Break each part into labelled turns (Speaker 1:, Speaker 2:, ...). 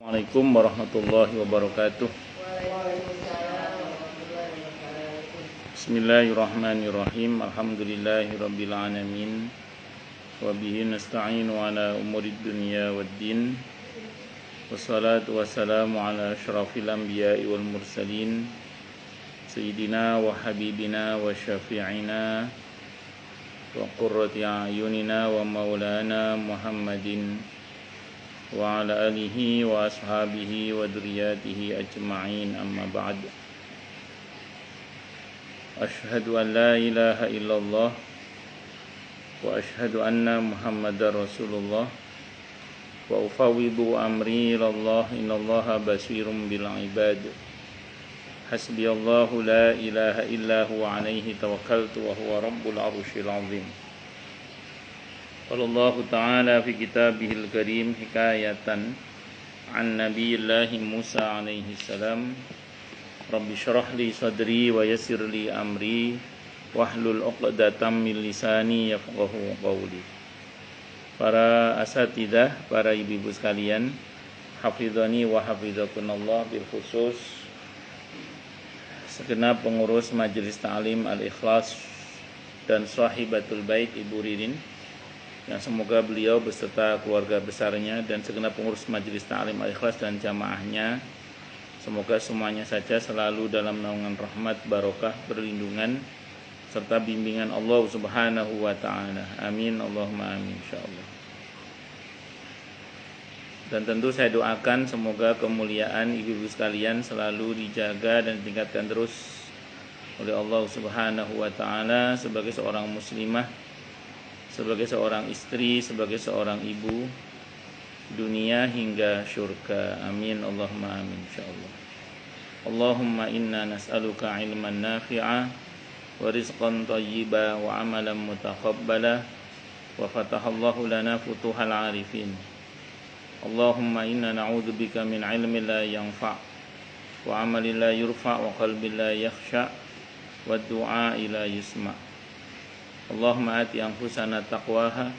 Speaker 1: Assalamualaikum warahmatullahi wabarakatuh. Bismillahirrahmanirrahim. Alhamdulillahirabbil alamin. Wa bihi nasta'inu ala umurid dunya waddin. Wassalatu wassalamu ala asyrafil anbiya'i wal mursalin. Sayyidina wa habibina wa syafi'ina wa qurrati a'yunina wa maulana Muhammadin wa ala alihi wa ashabihi wa dzurriyyatihi ajma'in, amma ba'd. Asyhadu an la ilaha illallah wa asyhadu anna Muhammadar Rasulullah wa ufawwidu amri ilallah, innallaha basirum bil ibad. Hasbiyallahu la ilaha illa huwa alaihi tawakkaltu wa huwa rabbul arsyil azim. Qala Allah Ta'ala fi kitabihil karim hikayatan an Nabiyillahi Musa alaihi salam, Rabbi syrah li sadri wa yassir li amri wahlul 'uqdatam min lisani yafqahu qawli. Para asatidzah, para ibu-ibu sekalian, hafizani wa hafizakunallah, bil khusus segenap pengurus Majelis Ta'lim Al-Ikhlas dan sahibatul bait Ibu Ririn, yang semoga beliau beserta keluarga besarnya dan segenap pengurus Majelis Ta'lim Al-Ikhlas dan jamaahnya, semoga semuanya saja selalu dalam naungan rahmat, barokah, perlindungan serta bimbingan Allah Subhanahu wa Ta'ala. Amin Allahumma amin insyaallah. Dan tentu saya doakan semoga kemuliaan ibu-ibu sekalian selalu dijaga dan ditingkatkan terus oleh Allah Subhanahu wa Ta'ala sebagai seorang muslimah, sebagai seorang istri, sebagai seorang ibu, dunia hingga syurga. Amin Allahumma amin insyaallah. Allahumma inna nas'aluka ilman nafi'a wa rizqan thayyiba wa amalan mutaqabbala wa fatahallahu lana futuhal arifin. Allahumma inna na'udzubika min ilmin la yanfa' wa amalin la yurfa' wa qalbin la yakhsha' wa du'a la yusma'. Allahumma ati anfusana taqwaha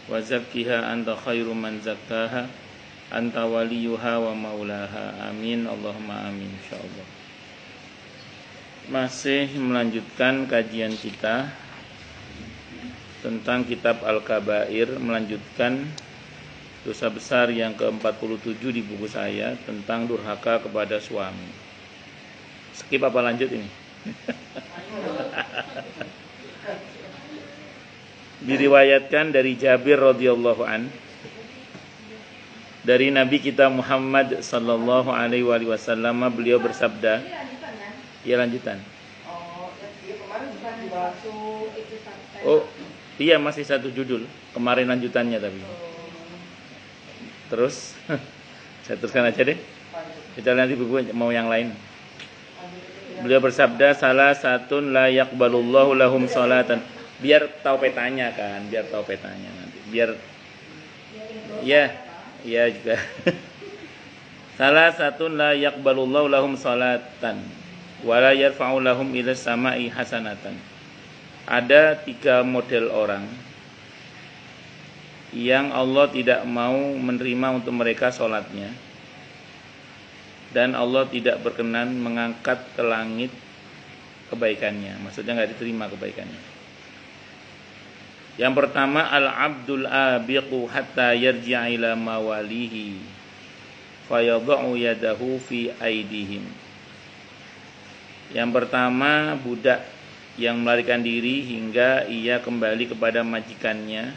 Speaker 1: wa zakkiha anta khairu man zakkaha anta waliyuha wa maulaha. Amin Allahumma amin insyaallah. Masih melanjutkan kajian kita tentang kitab Al-Kabair, melanjutkan dosa besar yang ke-47 di buku saya tentang durhaka kepada suami. Skip apa lanjut ini? Diriwayatkan dari Jabir radhiyallahu an, dari Nabi kita Muhammad sallallahu alaihi wasallam, beliau bersabda, ya lanjutan. Oh, iya masih satu judul, kemarin lanjutannya tapi. Terus saya teruskan aja deh. Kita nanti buku mau yang lain. Beliau bersabda, salah satun la yaqbalullahu lahum salatan. Biar tahu petanya kan, biar tahu petanya nanti. Biar ya juga. Salah satun la yaqbalullahu lahum salatan wa la yarfa'u lahum ila sama'i hasanatan. Ada 3 model orang yang Allah tidak mau menerima untuk mereka sholatnya, dan Allah tidak berkenan mengangkat ke langit kebaikannya. Maksudnya nggak diterima kebaikannya. Yang pertama, al-abdul abiqu hatta yarji'a ila mawalihi fayadha'u yadahu fi aidihim. Yang pertama, budak yang melarikan diri hingga ia kembali kepada majikannya,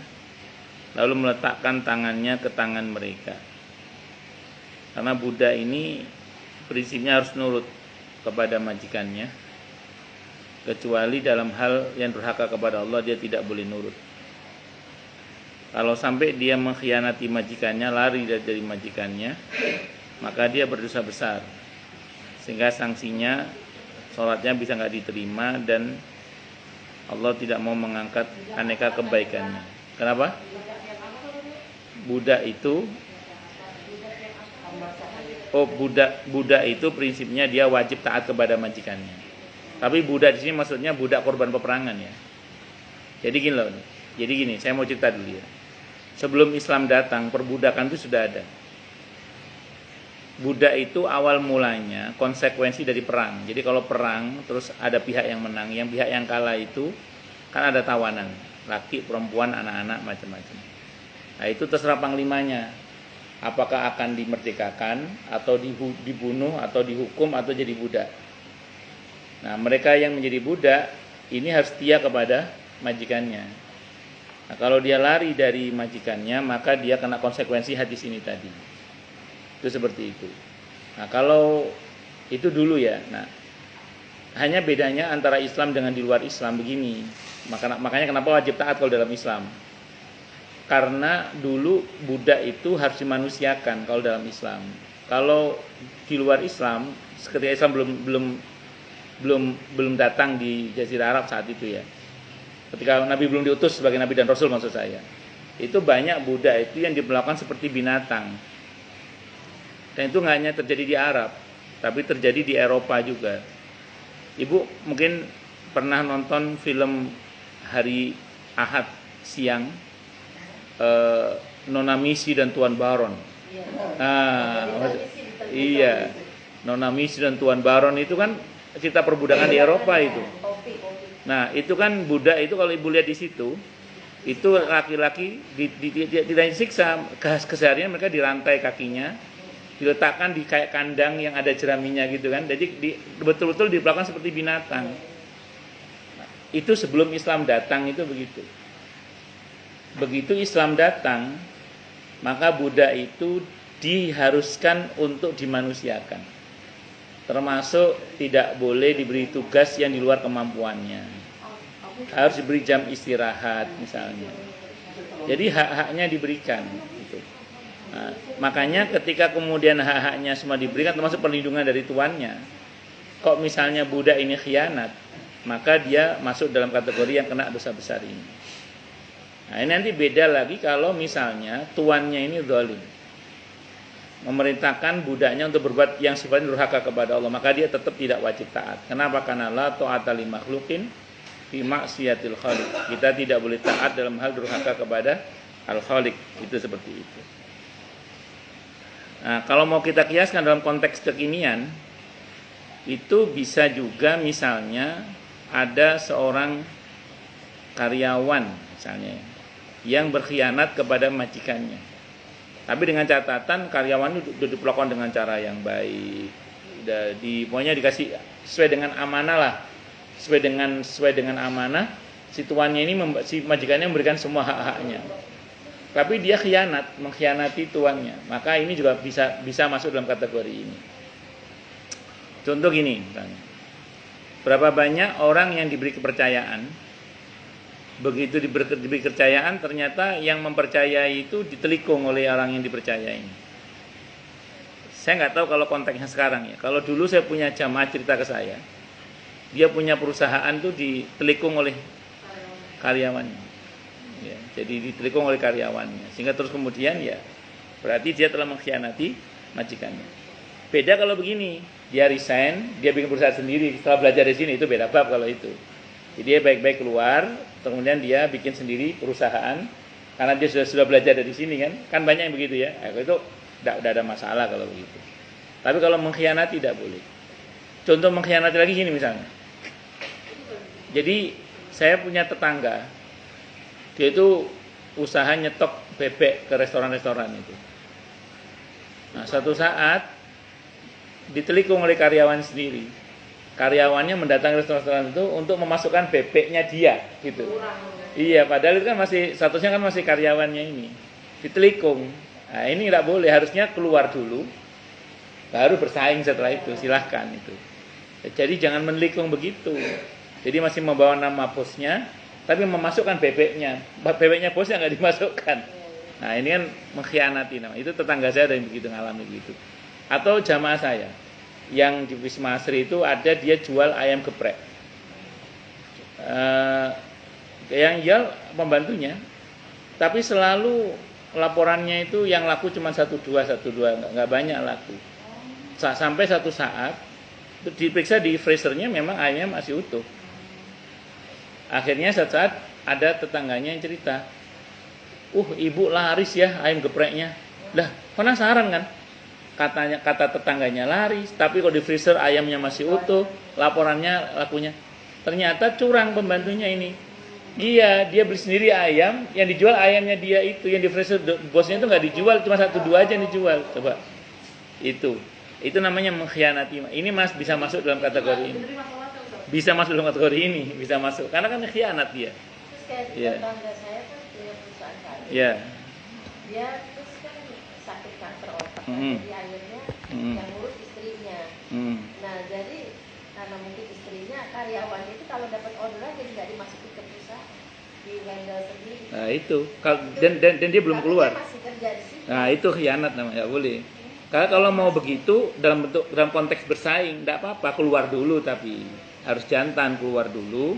Speaker 1: lalu meletakkan tangannya ke tangan mereka. Karena budak ini prinsipnya harus nurut kepada majikannya, kecuali dalam hal yang durhaka kepada Allah dia tidak boleh nurut. Kalau sampai dia mengkhianati majikannya, lari dari majikannya, maka dia berdosa besar, sehingga sanksinya sholatnya bisa nggak diterima dan Allah tidak mau mengangkat aneka kebaikannya. Kenapa? Budak itu budak itu prinsipnya dia wajib taat kepada majikannya. Tapi budak di sini maksudnya budak korban peperangan ya. Jadi gini loh. Jadi gini, saya mau cerita dulu ya. Sebelum Islam datang, perbudakan itu sudah ada. budak itu awal mulanya konsekuensi dari perang. Jadi kalau perang terus ada pihak yang menang, yang pihak yang kalah itu kan ada tawanan, laki, perempuan, anak-anak, macam-macam. Nah itu terserah panglimanya, apakah akan dimerdekakan atau dibunuh atau dihukum atau jadi budak. Nah mereka yang menjadi budak ini harus setia kepada majikannya. Nah kalau dia lari dari majikannya maka dia kena konsekuensi hadis ini tadi. Itu seperti itu. Nah kalau itu dulu ya. Nah hanya bedanya antara Islam dengan di luar Islam begini. Makanya kenapa wajib taat kalau dalam Islam? Karena dulu budak itu harus dimanusiakan kalau dalam Islam. Kalau di luar Islam, ketika Islam belum datang di Jazirah Arab saat itu ya. Ketika Nabi belum diutus sebagai Nabi dan Rasul maksud saya. Itu banyak budak itu yang diperlakukan seperti binatang. Dan itu nggak hanya terjadi di Arab, tapi terjadi di Eropa juga. Ibu mungkin pernah nonton film hari Ahad siang, Nona Misi dan Tuan Baron. Iya, Nona Misi dan Tuan Baron itu kan cerita perbudakan di Eropa itu. Nah itu kan budak itu kalau ibu lihat di situ, itu laki-laki tidak disiksa, keseharian mereka dirantai kakinya, diletakkan di kayak kandang yang ada jeraminya gitu kan. Jadi betul-betul diperlakukan seperti binatang. Itu sebelum Islam datang itu begitu. Begitu Islam datang, maka budak itu diharuskan untuk dimanusiakan. Termasuk tidak boleh diberi tugas yang di luar kemampuannya. Harus diberi jam istirahat misalnya. Jadi hak-haknya diberikan. Nah, makanya ketika kemudian hak-haknya semua diberikan termasuk perlindungan dari tuannya, kok misalnya budak ini khianat, maka dia masuk dalam kategori yang kena dosa besar ini. Nah ini nanti beda lagi kalau misalnya tuannya ini zalim, memerintahkan budaknya untuk berbuat yang sifatnya durhaka kepada Allah, maka dia tetap tidak wajib taat. Kenapa? Karena la ta'ata li makhluqin fi maksiatil khaliq. Kita tidak boleh taat dalam hal durhaka kepada al-khaliq. Itu seperti itu. Nah, kalau mau kita kiaskan dalam konteks kekinian, itu bisa juga misalnya ada seorang karyawan misalnya yang berkhianat kepada majikannya. Tapi dengan catatan karyawan itu diperlakukan dengan cara yang baik. Pokoknya dikasih sesuai dengan amanah lah. Sesuai dengan amanah, si tuannya ini si majikannya memberikan semua hak-haknya. Tapi dia mengkhianati tuannya, maka ini juga bisa masuk dalam kategori ini. Contoh gini, misalnya, berapa banyak orang yang diberi kepercayaan, begitu diberi kepercayaan, ternyata yang mempercayai itu ditelikung oleh orang yang dipercayai. Saya nggak tahu kalau konteksnya sekarang ya. Kalau dulu saya punya jamaah cerita ke saya, dia punya perusahaan tuh ditelikung oleh karyawannya. Ya, jadi ditelikung oleh karyawannya, sehingga terus kemudian ya berarti dia telah mengkhianati majikannya. Beda kalau begini, dia resign, dia bikin perusahaan sendiri setelah belajar di sini, itu beda bab kalau itu. Jadi dia baik-baik keluar, kemudian dia bikin sendiri perusahaan karena dia sudah belajar dari sini kan banyak yang begitu ya. Nah, itu tidak ada masalah kalau begitu. Tapi kalau mengkhianati tidak boleh. Contoh mengkhianati lagi gini misalnya. Jadi saya punya tetangga. Dia itu usaha nyetok bebek ke restoran-restoran itu. Nah, suatu saat ditelikung oleh karyawan sendiri. Karyawannya mendatangi restoran itu untuk memasukkan bebeknya dia, gitu. Iya, padahal itu kan statusnya kan masih karyawannya ini. Ditelikung. Nah, ini tidak boleh, harusnya keluar dulu, baru bersaing setelah itu, silahkan itu. Jadi jangan menelikung begitu. Jadi masih membawa nama bosnya, tapi memasukkan bebeknya bosnya nggak dimasukkan. Nah ini kan mengkhianati nama. Itu tetangga saya ada yang begitu, ngalami begitu. Atau jamaah saya yang di Wisma Asri itu ada dia jual ayam geprek. Yang jual pembantunya, tapi selalu laporannya itu yang laku cuma 1-2, nggak banyak laku. Sampai satu saat diperiksa di freezernya memang ayamnya masih utuh. Akhirnya saat ada tetangganya yang cerita, ibu laris ya ayam gepreknya. Lah penasaran kan? kata tetangganya laris, tapi kalau di freezer ayamnya masih utuh, lakunya ternyata curang pembantunya ini. Iya, dia beli sendiri ayam, yang dijual ayamnya dia itu, yang di freezer bosnya itu nggak dijual, cuma 1-2 aja yang dijual. Coba, itu namanya mengkhianati. Ini Mas bisa masuk dalam kategori ini. Bisa masuk dalam kategori ini, bisa masuk. Karena kan khianat dia.
Speaker 2: Terus kayak tetangga saya kan punya perusahaan kayu.
Speaker 1: Iya.
Speaker 2: Dia terus kan sakit kanker otak, jadi akhirnya yang ngurus istrinya. Nah, jadi karena mungkin istrinya karyawannya itu kalau dapat orderan jadi nggak dimasukin ke perusahaan, di handle sendiri.
Speaker 1: Nah itu, dan dia belum keluar.
Speaker 2: Masih kerja di situ.
Speaker 1: Nah itu khianat namanya, nggak boleh. Karena kalau mau begitu dalam konteks bersaing, tidak apa-apa keluar dulu, tapi harus jantan keluar dulu,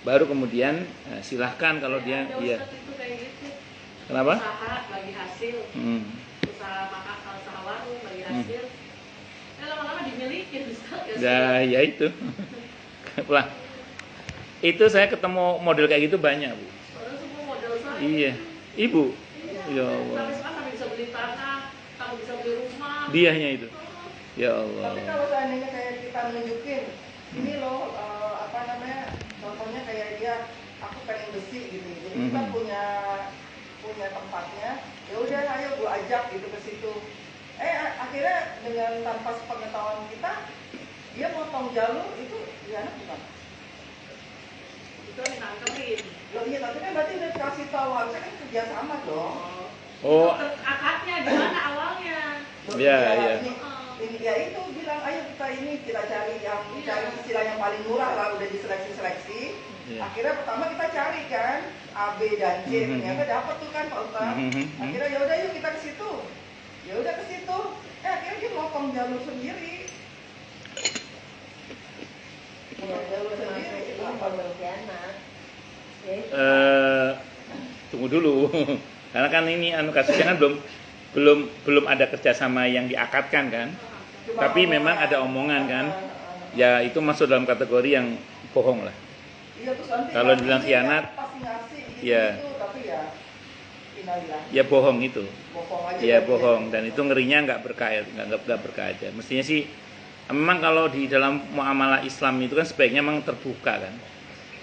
Speaker 1: baru kemudian silahkan kalau dia. Iya. Kenapa?
Speaker 3: Usaha bagi hasil, usaha warung bagi hasil. Lama-lama dimiliki,
Speaker 1: Nah, ya itu. Lah, itu saya ketemu model kayak gitu banyak, Bu.
Speaker 3: Orang semua model saya.
Speaker 1: Iya, Ibu. Ya Allah.
Speaker 3: Sampai sekarang bisa beli tanah, kamu bisa beli rumah.
Speaker 1: Dianya itu. Ya Allah.
Speaker 4: Tapi kalau seandainya kayak kita nunjukin, ini loh contohnya kayak dia, aku pengen besi gitu, jadi kita punya tempatnya, ya udah ayo gua ajak gitu ke situ. Akhirnya dengan tanpa sepengetahuan kita, dia motong jalur itu khianat bukan?
Speaker 3: Itu ditangkepin.
Speaker 4: Loh iya, tapi kan berarti udah dikasih tahu, harusnya kan kerjasama dong.
Speaker 1: Oh.
Speaker 3: Akadnya gimana awalnya?
Speaker 1: Iya.
Speaker 4: Ini ya itu bilang ayo kita cari istilah yang paling murah lah, udah diseleksi.
Speaker 1: Yeah.
Speaker 4: Akhirnya pertama kita cari kan A, B dan C, ternyata dapat tuh kan Pak Ustaz. Akhirnya ya udah yuk kita ke situ. Ya udah ke situ. Akhirnya dia motong jalur sendiri. Jalur sendiri itu apa?
Speaker 2: Khianat.
Speaker 1: Tunggu dulu. Karena kan ini kasusnya kan belum ada kerjasama yang diakadkan kan. Tapi memang ada omongan kan. Ya itu masuk dalam kategori yang bohong lah.
Speaker 4: Iya,
Speaker 1: kalau dibilang khianat, ya,
Speaker 4: tapi ya,
Speaker 1: ya bohong itu. Ya
Speaker 4: aja
Speaker 1: bohong, dan itu ngerinya nggak berkah aja. Mestinya sih, memang kalau di dalam muamalah Islam itu kan sebaiknya memang terbuka kan.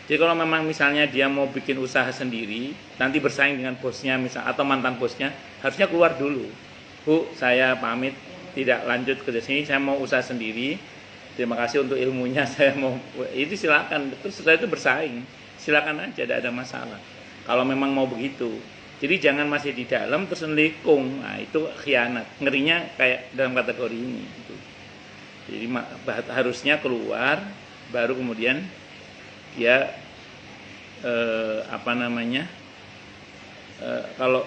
Speaker 1: Jadi kalau memang misalnya dia mau bikin usaha sendiri, nanti bersaing dengan bosnya misal atau mantan bosnya, harusnya keluar dulu. Bu, saya pamit tidak lanjut ke sini, saya mau usaha sendiri. Terima kasih untuk ilmunya, saya mau itu silakan. Terus setelah itu bersaing, silakan aja, tidak ada masalah. Kalau memang mau begitu, jadi jangan masih di dalam terus nelikung. Nah itu khianat, ngerinya kayak dalam kategori ini. Gitu. Jadi harusnya keluar, baru kemudian dia kalau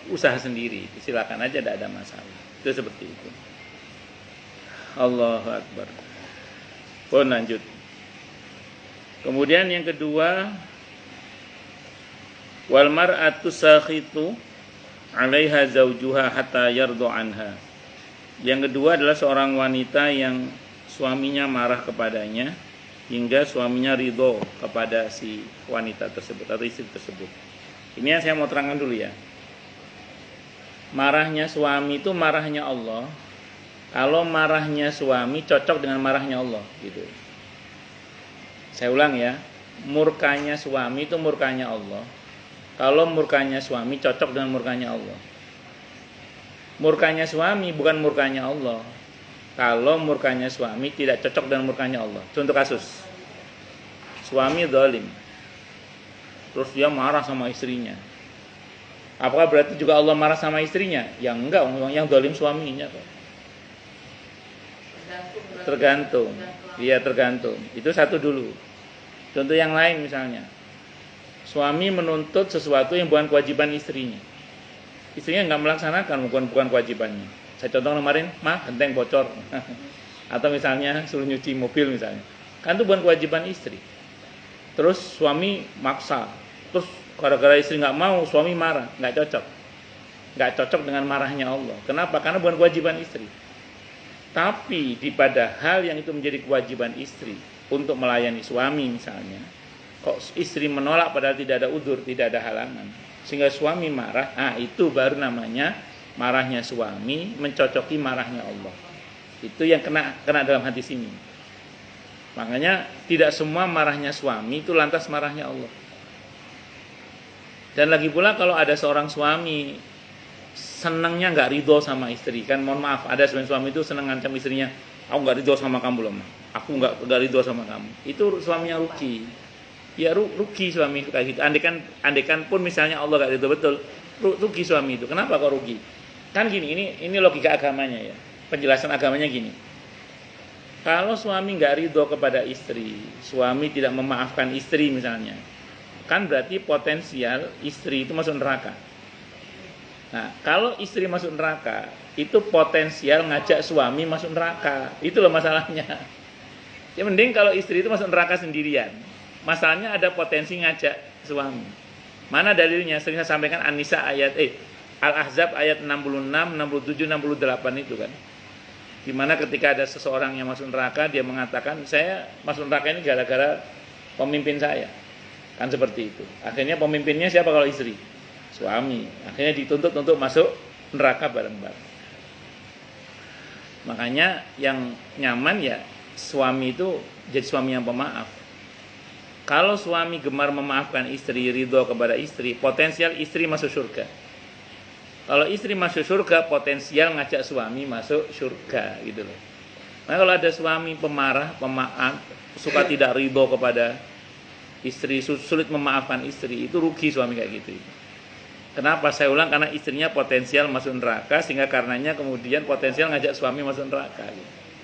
Speaker 1: usaha sendiri, silakan aja, tidak ada masalah. Itu seperti itu. Allahu Akbar. Lanjut. Kemudian yang kedua, wal mar'atu sakhitu 'alaiha zawjuha hatta yardu anha. Yang kedua adalah seorang wanita yang suaminya marah kepadanya hingga suaminya ridho kepada si wanita tersebut atau istri tersebut. Ini yang saya mau terangkan dulu ya. Marahnya suami itu marahnya Allah. Kalau marahnya suami cocok dengan marahnya Allah gitu. Saya ulang ya, murkanya suami itu murkanya Allah. Kalau murkanya suami cocok dengan murkanya Allah. Murkanya suami bukan murkanya Allah. Kalau murkanya suami tidak cocok dengan murkanya Allah. Contoh kasus, suami zalim, terus dia marah sama istrinya. Apakah berarti juga Allah marah sama istrinya? Ya enggak, yang zalim suaminya kok. Tergantung. Iya, tergantung. Itu satu dulu. Contoh yang lain misalnya, suami menuntut sesuatu yang bukan kewajiban istrinya. Istrinya nggak melaksanakan, bukan kewajibannya. Saya contoh kemarin, genteng bocor. Atau misalnya suruh nyuci mobil misalnya. Kan itu bukan kewajiban istri. Terus suami maksa. Terus gara-gara istri nggak mau, suami marah. Nggak cocok. Nggak cocok dengan marahnya Allah. Kenapa? Karena bukan kewajiban istri. Tapi pada hal yang itu menjadi kewajiban istri untuk melayani suami misalnya, kok istri menolak padahal tidak ada udzur, tidak ada halangan, sehingga suami marah, itu baru namanya marahnya suami mencocoki marahnya Allah. Itu yang kena dalam hadis ini. Makanya tidak semua marahnya suami itu lantas marahnya Allah. Dan lagi pula kalau ada seorang suami senangnya nggak ridho sama istri, kan mohon maaf, ada seorang suami itu senang ngancam istrinya, aku nggak ridho sama kamu loh, aku nggak ridho sama kamu. Itu suaminya rugi. Ya rugi suami itu kayak gitu. Andekan pun misalnya Allah nggak ridho betul, rugi suami itu. Kenapa kok rugi? Kan gini, ini logika agamanya ya. Penjelasan agamanya gini. Kalau suami nggak ridho kepada istri, suami tidak memaafkan istri misalnya, kan berarti potensial istri itu masuk neraka. Nah, kalau istri masuk neraka, itu potensial ngajak suami masuk neraka. Itu loh masalahnya. Ya mending kalau istri itu masuk neraka sendirian. Masalahnya ada potensi ngajak suami. Mana dalilnya? Sering saya sampaikan An-Nisa ayat Al-Ahzab ayat 66, 67, 68 itu kan. Dimana ketika ada seseorang yang masuk neraka, dia mengatakan, saya masuk neraka ini gara-gara pemimpin saya. Kan seperti itu. Akhirnya pemimpinnya siapa kalau istri? Suami. Akhirnya dituntut untuk masuk neraka bareng-bareng. Makanya yang nyaman ya suami itu jadi suami yang pemaaf. Kalau suami gemar memaafkan istri, ridho kepada istri, potensial istri masuk surga. Kalau istri masuk surga, potensial ngajak suami masuk surga gitu loh. Nah kalau ada suami pemarah, pemaaf, suka tidak ridho kepada istri, sulit memaafkan istri, itu rugi suami kayak gitu. Kenapa? Saya ulang, karena istrinya potensial masuk neraka, sehingga karenanya kemudian potensial ngajak suami masuk neraka.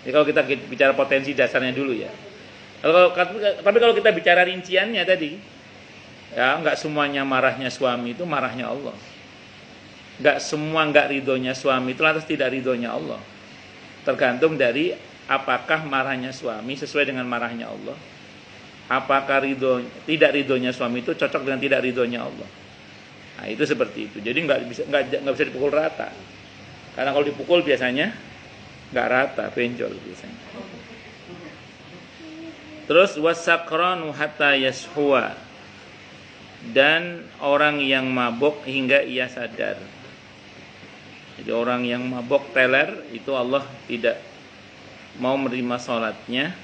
Speaker 1: Jadi kalau kita bicara potensi dasarnya dulu ya. Tapi kalau kita bicara rinciannya tadi, ya nggak semuanya marahnya suami itu marahnya Allah. Nggak ridhonya suami itu lantas tidak ridhonya Allah. Tergantung dari apakah marahnya suami sesuai dengan marahnya Allah. Apakah tidak ridhonya suami itu cocok dengan tidak ridhonya Allah. Nah itu seperti itu. Jadi nggak bisa dipukul rata. Karena kalau dipukul biasanya nggak rata, benjol biasanya. Terus wasakranu hatta yashua, dan orang yang mabuk hingga ia sadar. Jadi orang yang mabuk teler itu Allah tidak mau menerima sholatnya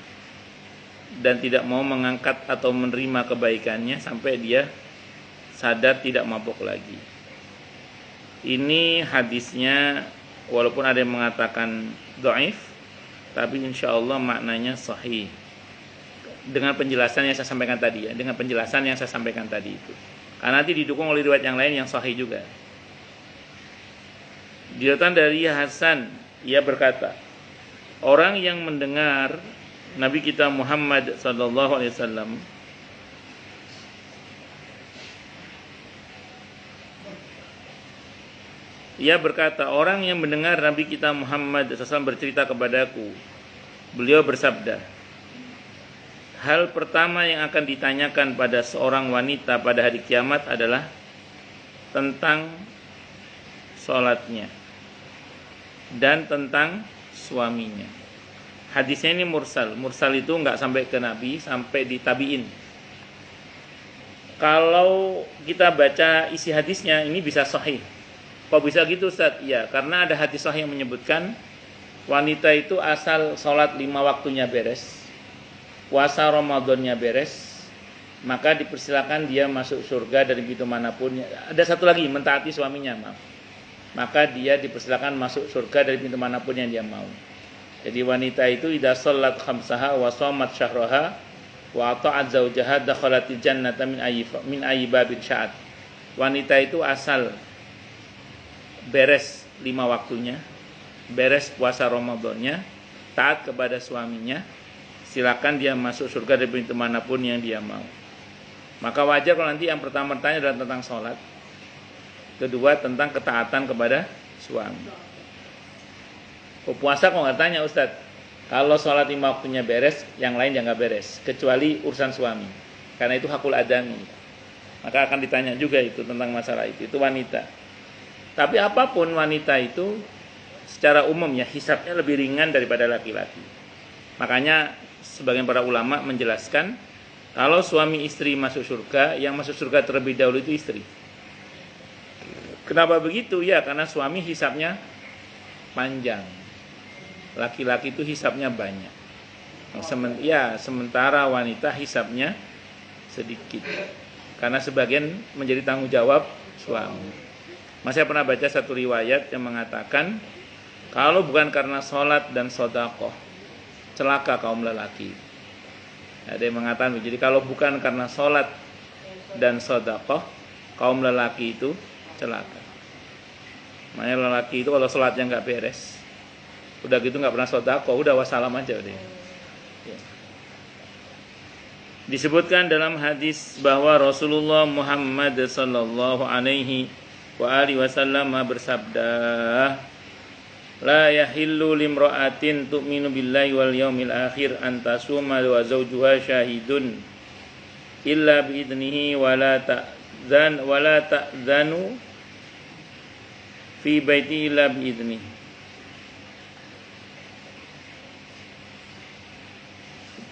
Speaker 1: dan tidak mau mengangkat atau menerima kebaikannya sampai dia sadar tidak mabuk lagi. Ini hadisnya walaupun ada yang mengatakan dhaif, tapi insya Allah maknanya sahih. Dengan penjelasan yang saya sampaikan tadi ya, dengan penjelasan yang saya sampaikan tadi itu. Karena nanti didukung oleh riwayat yang lain yang sahih juga. Diriwayatkan dari Hasan, ia berkata, orang yang mendengar Nabi kita Muhammad sallallahu alaihi wasallam ia berkata, orang yang mendengar Nabi kita Muhammad SAW bercerita kepadaku, beliau bersabda, hal pertama yang akan ditanyakan pada seorang wanita pada hari kiamat adalah tentang sholatnya dan tentang suaminya. Hadisnya ini mursal. Mursal itu nggak sampai ke Nabi, sampai di tabiin. Kalau kita baca isi hadisnya, ini bisa sahih. Kok bisa gitu Ustaz? Ya, karena ada hadis sahih yang menyebutkan wanita itu asal sholat 5 waktunya beres, puasa Ramadannya beres, maka dipersilakan dia masuk surga dari pintu manapun. Ada satu lagi, mentaati suaminya, maaf. Maka dia dipersilakan masuk surga dari pintu manapun yang dia mau. Jadi wanita itu idza shallat khamsaha wa shamat syahraha wa ata'at zaujaha dakhalatil jannata min ayyi babin sya'at. Wanita itu asal beres 5 waktunya, beres puasa Ramadannya, taat kepada suaminya, silakan dia masuk surga dari pintu manapun yang dia mau. Maka wajar kalau nanti yang pertama bertanya adalah tentang sholat, kedua tentang ketaatan kepada suami. Puasa kok nggak tanya Ustadz, kalau sholat 5 waktunya beres, yang lain yang nggak beres, kecuali urusan suami, karena itu hakul adami. Maka akan ditanya juga itu tentang masalah itu wanita. Tapi apapun wanita itu secara umum ya hisabnya lebih ringan daripada laki-laki. Makanya sebagian para ulama menjelaskan kalau suami istri masuk surga, yang masuk surga terlebih dahulu itu istri. Kenapa begitu? Ya karena suami hisabnya panjang. Laki-laki itu hisabnya banyak. Sementara wanita hisabnya sedikit. Karena sebagian menjadi tanggung jawab suami. Saya pernah baca satu riwayat yang mengatakan kalau bukan karena sholat dan sodakoh, celaka kaum lelaki. Ada yang mengatakan jadi kalau bukan karena sholat dan sodakoh, kaum lelaki itu celaka. Makanya lelaki itu kalau sholatnya nggak beres, udah gitu nggak pernah sodakoh, udah wassalam aja udah. Ya. Disebutkan dalam hadis bahwa Rasulullah Muhammad sallallahu alaihi wa alihi wasallam bersabda, la yahillu limra'atin tu'minu billahi wal yaumil akhir an tasuma wa zawjuha syahidun illa biidnihi wa la ta'zanu fi baiti illa biidnihi.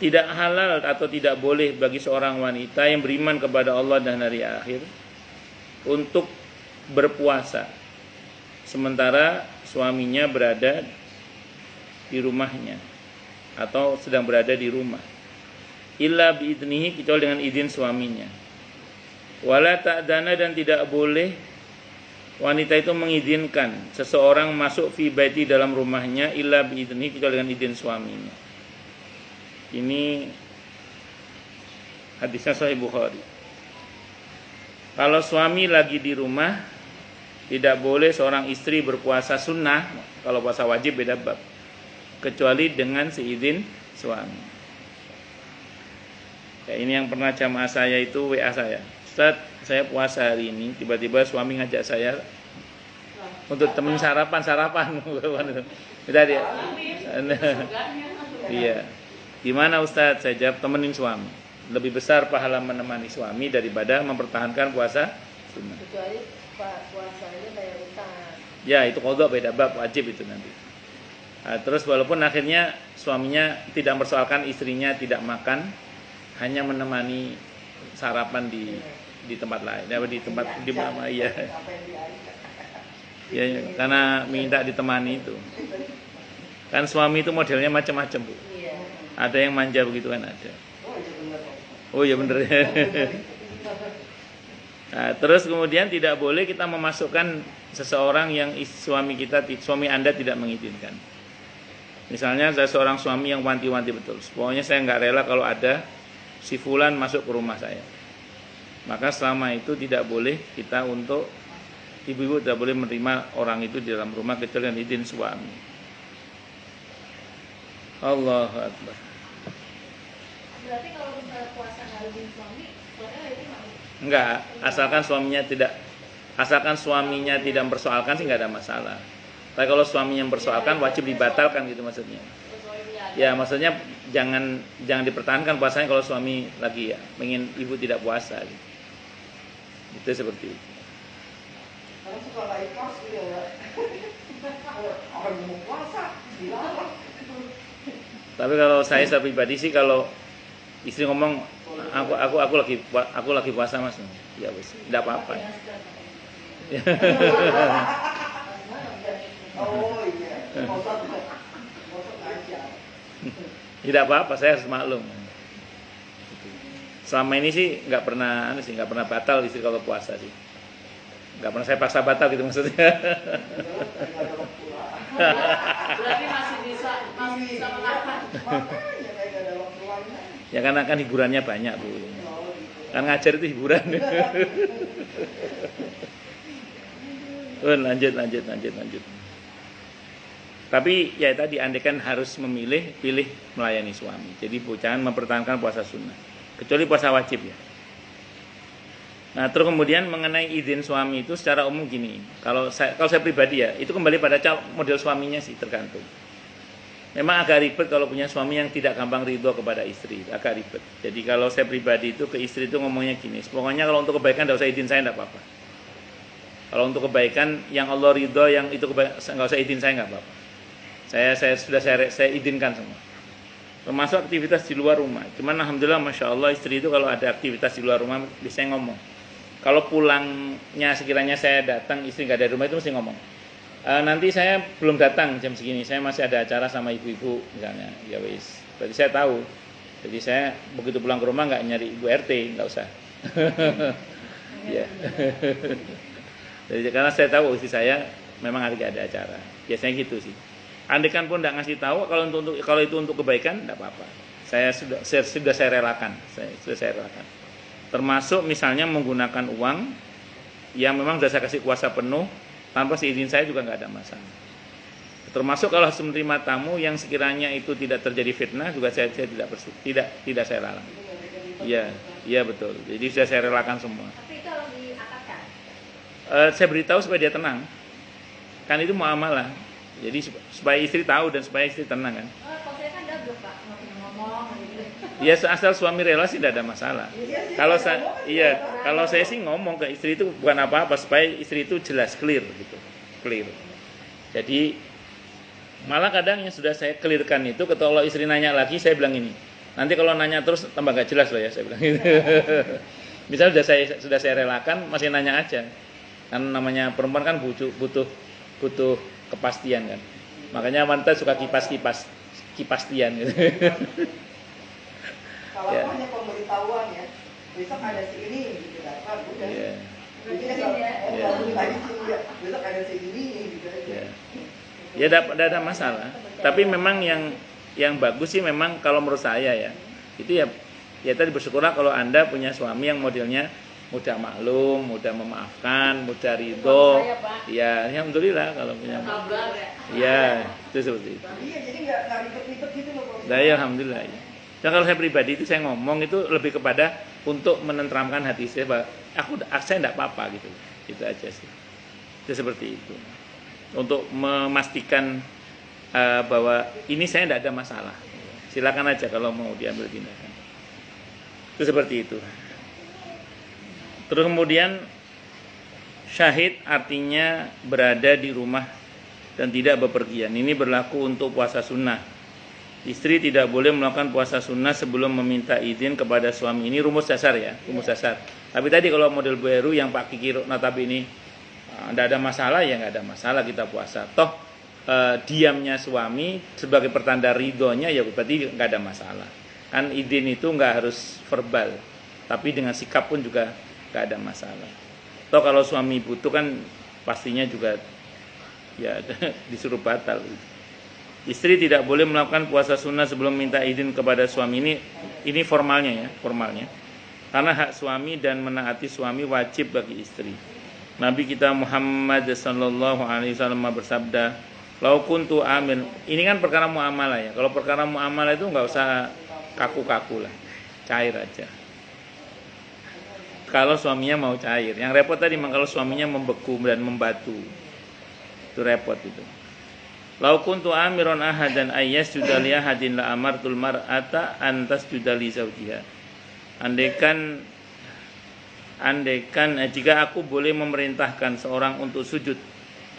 Speaker 1: Tidak halal atau tidak boleh bagi seorang wanita yang beriman kepada Allah dan hari akhir untuk berpuasa sementara suaminya berada di rumahnya atau sedang berada di rumah. Illa biidnihi, kecuali dengan izin suaminya. Wala ta'dana, dan tidak boleh wanita itu mengizinkan seseorang masuk fi baiti dalam rumahnya illa biidnihi, kecuali dengan izin suaminya. Ini hadisnya Sahih Bukhari. Kalau suami lagi di rumah, tidak boleh seorang istri berpuasa sunnah. Kalau puasa wajib beda bab, kecuali dengan seizin suami. Ya, ini yang pernah jamaah saya itu WA saya, Ustaz, saya puasa hari ini, tiba-tiba suami ngajak saya untuk temen sarapan. Udah dia. Iya. Gimana Ustaz? Saya jawab, temenin suami. Lebih besar pahala menemani suami daripada mempertahankan puasa sunnah.
Speaker 2: Kecuali puasanya bayar utang.
Speaker 1: Ya, itu qadha beda bab, wajib itu nanti. Nah, terus walaupun akhirnya suaminya tidak mempersoalkan istrinya tidak makan, hanya menemani sarapan di tempat lain, di tempat di mana ya. Ya, karena minta ditemani itu. Kan suami itu modelnya macam-macam, Bu. Ada yang manja begitu kan ada. Oh iya bener. Nah, terus kemudian tidak boleh kita memasukkan seseorang yang suami Anda tidak mengizinkan. Misalnya saya seorang suami yang wanti-wanti betul. Pokoknya saya nggak rela kalau ada si fulan masuk ke rumah saya. Maka selama itu tidak boleh kita untuk ibu-ibu tidak boleh menerima orang itu di dalam rumah kecuali dengan izin suami. Allahu Akbar.
Speaker 3: Berarti kalau misalnya puasa nggak izin suami, boleh itu nggak?
Speaker 1: Enggak, asalkan suaminya tidak mempersoalkan sih nggak ada masalah. Tapi kalau suaminya mempersoalkan wajib dibatalkan gitu maksudnya. Ya maksudnya jangan dipertahankan puasanya kalau suami lagi ya pengen ibu tidak puasa gitu. Itu seperti itu.
Speaker 4: Karena suka nggak ikhlas gitu ya. Orang mau puasa dilarang.
Speaker 1: Tapi kalau saya pribadi sih kalau istri ngomong aku lagi puasa Mas, ya wis, tidak apa-apa.
Speaker 4: Oh iya, maksud aja.
Speaker 1: Tidak apa-apa, saya harus maklum. Selama ini sih nggak pernah batal istri kalau puasa sih. Nggak pernah saya paksa batal gitu maksudnya.
Speaker 3: Berarti masih bisa menahan.
Speaker 1: Ya karena kan hiburannya banyak, Bu. Kan ngajar itu hiburan. Lanjut. Tapi ya tadi andaikan harus pilih melayani suami. Jadi jangan mempertahankan puasa sunnah. Kecuali puasa wajib ya. Nah, terus kemudian mengenai izin suami itu secara umum gini. Kalau saya pribadi ya, itu kembali pada model suaminya sih tergantung. Memang agak ribet kalau punya suami yang tidak gampang ridho kepada istri, agak ribet. Jadi kalau saya pribadi itu ke istri itu ngomongnya gini, pokoknya kalau untuk kebaikan tidak usah izin saya tidak apa-apa. Kalau untuk kebaikan yang Allah ridho, yang itu kebaikan nggak usah izin saya nggak apa-apa. Saya izinkan semua. Termasuk aktivitas di luar rumah. Cuman alhamdulillah masya Allah istri itu kalau ada aktivitas di luar rumah bisa ngomong. kalau pulangnya sekiranya saya datang istri nggak ada di rumah itu mesti ngomong. Nanti saya belum datang jam segini, saya masih ada acara sama ibu-ibu misalnya. Ya wis, berarti saya tahu. Jadi saya begitu pulang ke rumah nggak nyari ibu RT, nggak usah. Ya. Jadi karena saya tahu istri saya memang lagi ada acara. Biasanya gitu sih. Andaikan pun nggak ngasih tahu, kalau itu untuk kebaikan nggak apa-apa. Sudah saya relakan. Sudah saya relakan. Termasuk misalnya menggunakan uang yang memang sudah saya kasih kuasa penuh. Tanpa seizin saya juga nggak ada masalah. Termasuk kalau menerima tamu yang sekiranya itu tidak terjadi fitnah juga saya tidak saya larang. Iya betul. Jadi sudah saya relakan semua.
Speaker 3: Tapi itu harus diakatkan.
Speaker 1: Saya beritahu supaya dia tenang. Kan itu muamalah. Jadi supaya istri tahu dan supaya istri tenang kan.
Speaker 3: Kalau saya kan double Pak, ngomong gitu.
Speaker 1: Ya asal suami rela sih tidak ada masalah. Kalau saya sih ngomong ke istri itu bukan apa-apa supaya istri itu jelas clear gitu, clear. Jadi malah kadang yang sudah saya clearkan itu, kalau istri nanya lagi saya bilang ini. Nanti kalau nanya terus tambah gak jelas loh ya saya bilang gitu. Misalnya sudah saya relakan masih nanya aja. Kan namanya perempuan kan butuh kepastian kan. Makanya wanita suka kipastian gitu.
Speaker 4: Kalau hanya pemberitahuan ya, besok ada si ini gitu kan, udah. Besok ada si ini gitu aja.
Speaker 1: Ya tidak ada masalah. Tapi memang yang bagus sih memang kalau menurut saya ya, itu ya tadi bersyukurlah kalau Anda punya suami yang modelnya mudah maklum, mudah memaafkan, mudah ridho. Ya, alhamdulillah kalau punya. Ya, itu seperti itu.
Speaker 4: Iya, jadi nggak ribet-ribet gitu loh.
Speaker 1: Nah, ya alhamdulillah. Ya. Dan kalau saya pribadi itu saya ngomong itu lebih kepada untuk menenteramkan hati saya bahwa saya tidak apa-apa gitu. Itu aja sih. Itu seperti itu. Untuk memastikan bahwa ini saya tidak ada masalah. Silakan aja kalau mau diambil tindakan. Itu seperti itu. Terus kemudian syahid artinya berada di rumah dan tidak bepergian. Ini berlaku untuk puasa sunnah. Istri tidak boleh melakukan puasa sunnah sebelum meminta izin kepada suami. Ini rumus dasar ya, rumus dasar. Tapi tadi kalau model baru yang Pak Kiki notabene tidak ada masalah, ya nggak ada masalah kita puasa. Toh diamnya suami sebagai pertanda ridhonya ya berarti nggak ada masalah. Kan izin itu nggak harus verbal, tapi dengan sikap pun juga nggak ada masalah. Toh kalau suami butuh kan pastinya juga ya disuruh batal. Istri tidak boleh melakukan puasa sunnah sebelum minta izin kepada suami. Ini formalnya ya, formalnya. Karena hak suami dan menaati suami wajib bagi istri. Nabi kita Muhammad sallallahu alaihi wasallam bersabda, "Lau kuntu amir." Ini kan perkara muamalah ya. Kalau perkara muamalah itu enggak usah kaku-kaku lah. Cair aja. Kalau suaminya mau cair. Yang repot tadi memang kalau suaminya membeku dan membatu. Itu repot itu. Lau kuntu amiron ahadan ayyas judali ahadin la amartul mar'ata antas judali zawjiha. Andaikan jika aku boleh memerintahkan seorang untuk sujud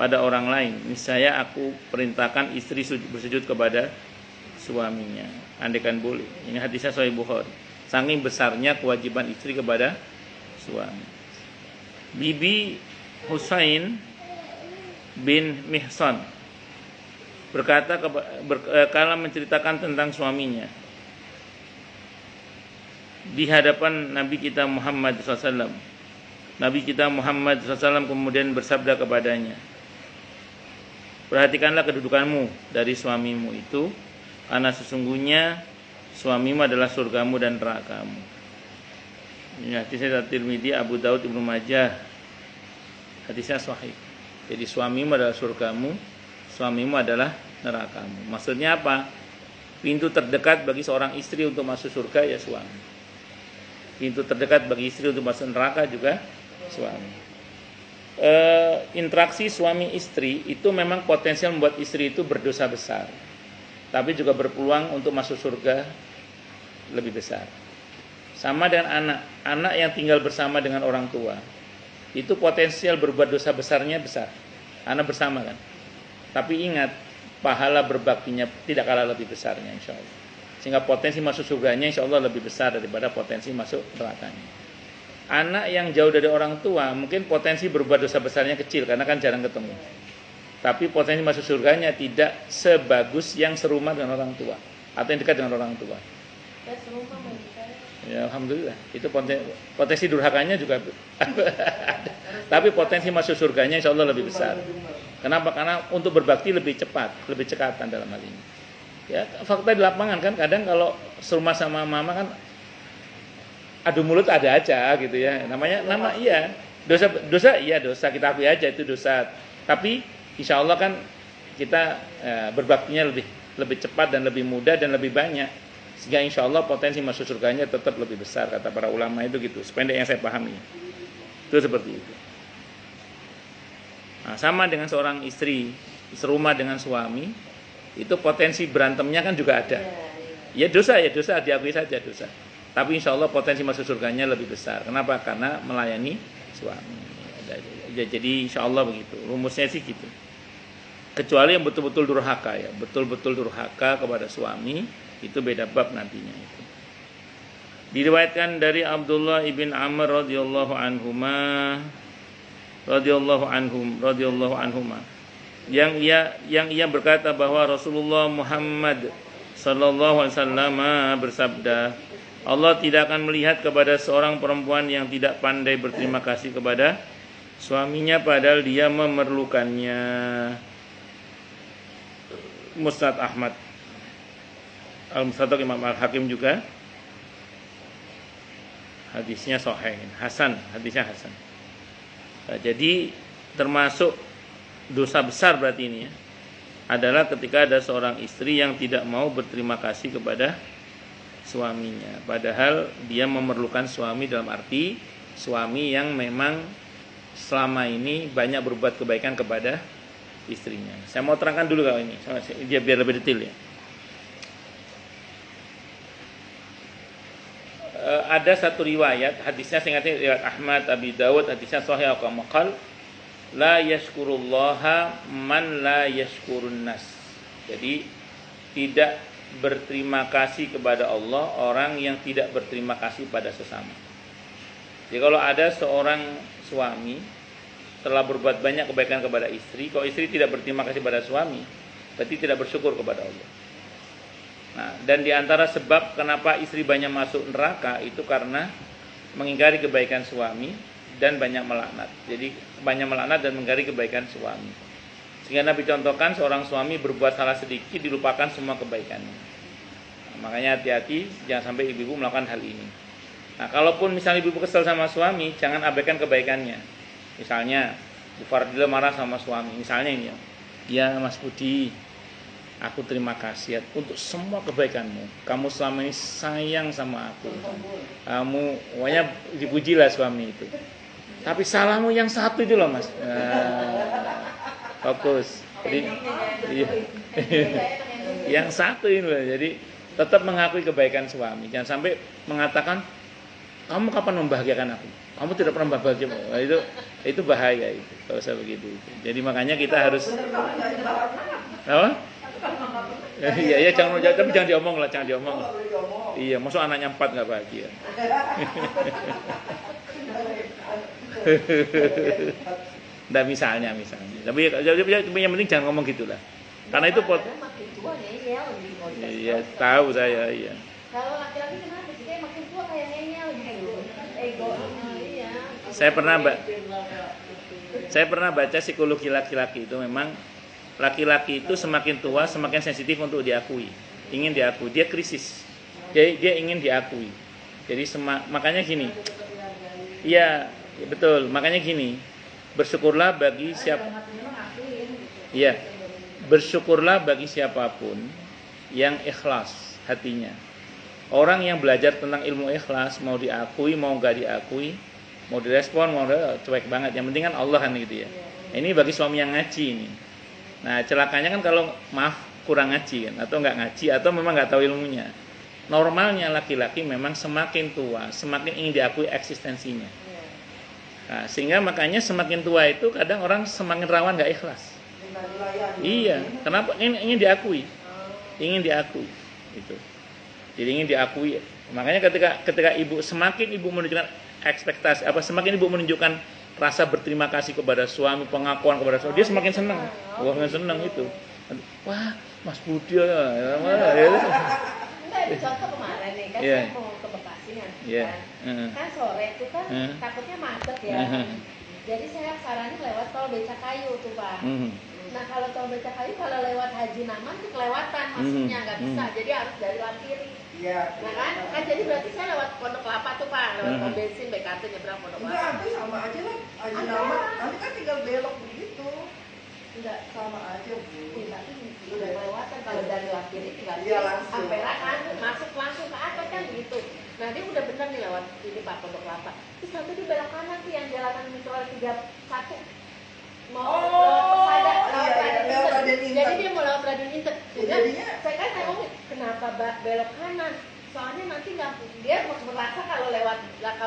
Speaker 1: pada orang lain, niscaya aku perintahkan istri bersujud kepada suaminya. Andaikan boleh. Ini hadisnya Sahih Bukhari. Saking besarnya kewajiban istri kepada suami. Bibi Husain bin Mihsan berkata kala menceritakan tentang suaminya di hadapan Nabi kita Muhammad SAW. Nabi kita Muhammad SAW kemudian bersabda kepadanya, perhatikanlah kedudukanmu dari suamimu itu, karena sesungguhnya suamimu adalah surgamu dan nerakamu. Ini hadisnya Tirmidzi, Abu Daud, Ibnu Majah. Hadisnya sahih. Jadi suamimu adalah surgamu, suamimu adalah nerakamu. Maksudnya apa? Pintu terdekat bagi seorang istri untuk masuk surga ya suami. Pintu terdekat bagi istri untuk masuk neraka juga suami. Interaksi suami istri itu memang potensial membuat istri itu berdosa besar, tapi juga berpeluang untuk masuk surga lebih besar. Sama dengan anak yang tinggal bersama dengan orang tua, itu potensial berbuat dosa besarnya besar. Anak bersama kan. Tapi ingat, pahala berbaktinya tidak kalah lebih besarnya insya Allah. Sehingga potensi masuk surganya insya Allah lebih besar daripada potensi masuk nerakanya. anak yang jauh dari orang tua mungkin potensi berbuat dosa besarnya kecil karena kan jarang ketemu. Tapi potensi masuk surganya tidak sebagus yang serumah dengan orang tua atau yang dekat dengan orang tua.
Speaker 2: Saya serumah bagi saya.
Speaker 1: Ya alhamdulillah. Itu potensi durhakanya juga tapi potensi masuk surganya insya Allah lebih besar. Kenapa? Karena untuk berbakti lebih cepat, lebih cekatan dalam hal ini. Ya, fakta di lapangan kan kadang kalau serumah sama mama kan adu mulut ada aja gitu ya. Iya. Dosa kita akui aja itu dosa. Tapi insya Allah kan kita berbaktinya lebih cepat dan lebih mudah dan lebih banyak. Sehingga insya Allah potensi masuk surganya tetap lebih besar kata para ulama itu gitu. Sependek yang saya pahami. Itu seperti itu. Nah, sama dengan seorang istri serumah dengan suami, itu potensi berantemnya kan juga ada. Ya dosa diakui saja dosa. Tapi insya Allah potensi masuk surganya lebih besar. Kenapa? Karena melayani suami. Jadi insya Allah begitu. Rumusnya sih gitu. Kecuali yang betul-betul durhaka ya, betul-betul durhaka kepada suami, itu beda bab nantinya itu. Diriwayatkan dari Abdullah ibn Amr radhiyallahu anhuma yang ia berkata bahwa Rasulullah Muhammad sallallahu alaihi wasallam bersabda, Allah tidak akan melihat kepada seorang perempuan yang tidak pandai berterima kasih kepada suaminya padahal dia memerlukannya. Musnad Ahmad, Al-Mustadrak Imam Al-Hakim juga hadisnya sahih, hadisnya hasan. Nah, jadi termasuk dosa besar berarti ini ya, adalah ketika ada seorang istri yang tidak mau berterima kasih kepada suaminya padahal dia memerlukan suami, dalam arti suami yang memang selama ini banyak berbuat kebaikan kepada istrinya. Saya mau terangkan dulu kalau ini dia biar lebih detail ya. Ada satu riwayat, hadisnya singkatnya riwayat Ahmad, Abi Dawud, hadisnya sahih kama qal la yashkurullaha man la yashkurun nas. Jadi tidak berterima kasih kepada Allah orang yang tidak berterima kasih pada sesama. Jadi kalau ada seorang suami telah berbuat banyak kebaikan kepada istri, kalau istri tidak berterima kasih pada suami, berarti tidak bersyukur kepada Allah. Nah, dan diantara sebab kenapa istri banyak masuk neraka itu karena mengingkari kebaikan suami dan banyak melaknat. Jadi banyak melaknat dan mengingkari kebaikan suami. Sehingga Nabi contohkan seorang suami berbuat salah sedikit dilupakan semua kebaikannya. Nah, makanya hati-hati jangan sampai ibu-ibu melakukan hal ini. Nah, kalaupun misalnya ibu-ibu kesal sama suami, jangan abaikan kebaikannya. Misalnya Bu Fardila marah sama suami, misalnya ini ya Mas Budi, aku terima kasih untuk semua kebaikanmu. Kamu selama ini sayang sama aku. Kamu pokoknya dipujilah suami itu. Tapi salahmu yang satu itu loh Mas. Fokus. Jadi yang satu ini loh. Jadi tetap mengakui kebaikan suami. Jangan sampai mengatakan kamu kapan membahagiakan aku? Kamu tidak pernah bahagia. Itu bahaya itu. Kalau saya begitu. Jadi makanya kita harus apa? Iya, tapi jangan diomong lah, jangan diomong. Iya, maksud anaknya 4 nggak bahagia. Nah, misalnya. Tapi yang penting jangan ngomong gitulah. Karena itu
Speaker 2: makin tua ngeyel gitu.
Speaker 1: Iya, tahu saya, iya.
Speaker 2: Kalau laki-laki kenapa sih kayak makin tua kayak ngeyel gitu. Ego iya. Saya pernah baca psikologi laki-laki itu memang laki-laki itu semakin tua semakin sensitif untuk diakui, ingin diakui, dia krisis, dia ingin diakui. Jadi makanya gini, iya betul, makanya gini, bersyukurlah bagi bersyukurlah bagi siapapun yang ikhlas hatinya. Orang yang belajar tentang ilmu ikhlas, mau diakui mau nggak diakui, mau direspon mau cuek banget, yang penting kan Allah kan gitu ya. Ini bagi suami yang ngaji ini. Nah celakanya kan kalau kurang ngaji kan, atau nggak ngaji atau memang nggak tahu ilmunya. Normalnya laki-laki memang semakin tua semakin ingin diakui eksistensinya. Nah, sehingga makanya semakin tua itu kadang orang semakin rawan nggak ikhlas. Iya, kenapa? Ingin diakui, gitu. Jadi ingin diakui. Makanya ketika ibu semakin ibu menunjukkan
Speaker 1: ekspektasi semakin ibu menunjukkan rasa berterima kasih kepada suami, pengakuan kepada suami, dia semakin senang. Wah, senang itu. Wah, Mas Budi ya.
Speaker 2: Enggak, ada contoh kemarin nih kan saya mau ke Bekasi kan sore itu kan takutnya macet ya. Jadi saya saranin lewat tol Becakayu tuh Pak. Nah kalau tol Becakayu kalau lewat Haji Naman tuh kelewatan masuknya nggak bisa, jadi harus dari Lampiri. Nah kan jadi berarti saya lewat Pondok Kelapa tuh Pak, lewat pom bensin BKT nyebrang Pondok Kelapa.
Speaker 4: Enggak, itu sama aja lah. Haji Naman, nanti kan tinggal belok begitu. Enggak sama aja Bu.
Speaker 2: Tapi udah kelewatan kalau dari Lampiri tinggal
Speaker 4: langsung.
Speaker 2: Ampera kan masuk langsung ke atas kan gitu. Nah dia udah bener nih lewat ini Pak Pondok Kelapa. Terus nanti dia belok kanan tuh yang jalanan Musola 31 mau lewat Raden Inten. Jadi dia mau lewat Raden Inten. Saya ngomong kenapa belok kanan? Soalnya nanti dia merasa kalau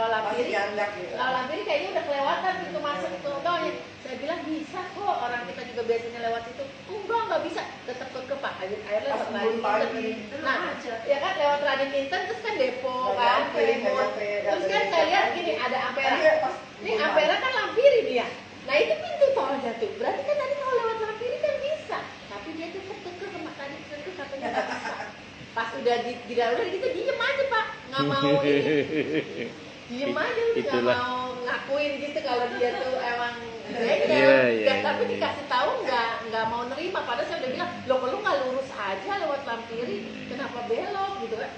Speaker 2: Lampiri, kalau Lampiri kayaknya udah kelewatan itu masuk itu doanya. Saya bilang bisa kok, orang kita juga biasanya lewat itu. Enggak bisa, tetap ke Pak. Akhirnya lewat Raden Inten. Nah, ya kan lewat Raden Inten terus kan depo kan, terus kan saya lihat gini ada Ampera. Ini Ampera kan Lampiri dia. Nah itu pintu tolnya tuh. Berarti kan tadi kalau lewat Lampiri kan bisa. Tapi dia tuh ke tadi katanya nggak bisa. Pas udah di dalam gitu diem aja Pak, nggak mau ini. Diem aja, nggak mau ngakuin gitu kalau dia tuh emang tapi dikasih tahu nggak mau nerima. Padahal saya udah bilang, lo kalau nggak lurus aja lewat Lampiri, kenapa belok gitu kan?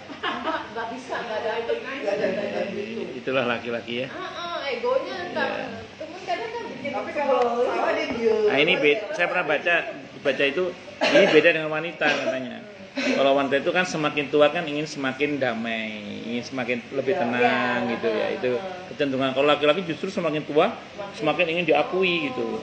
Speaker 2: Nggak bisa, nggak ada gitu.
Speaker 1: Itulah laki-laki ya.
Speaker 2: Egonya temen kadang kan bikin.
Speaker 4: Tapi kalau salah dia diem.
Speaker 1: Nah ini saya pernah baca itu, ini beda dengan wanita katanya. Kalau wanita itu kan semakin tua kan ingin semakin damai, ingin semakin lebih tenang gitu ya. Itu kecenderungan. Kalau laki-laki justru semakin tua semakin ingin diakui gitu.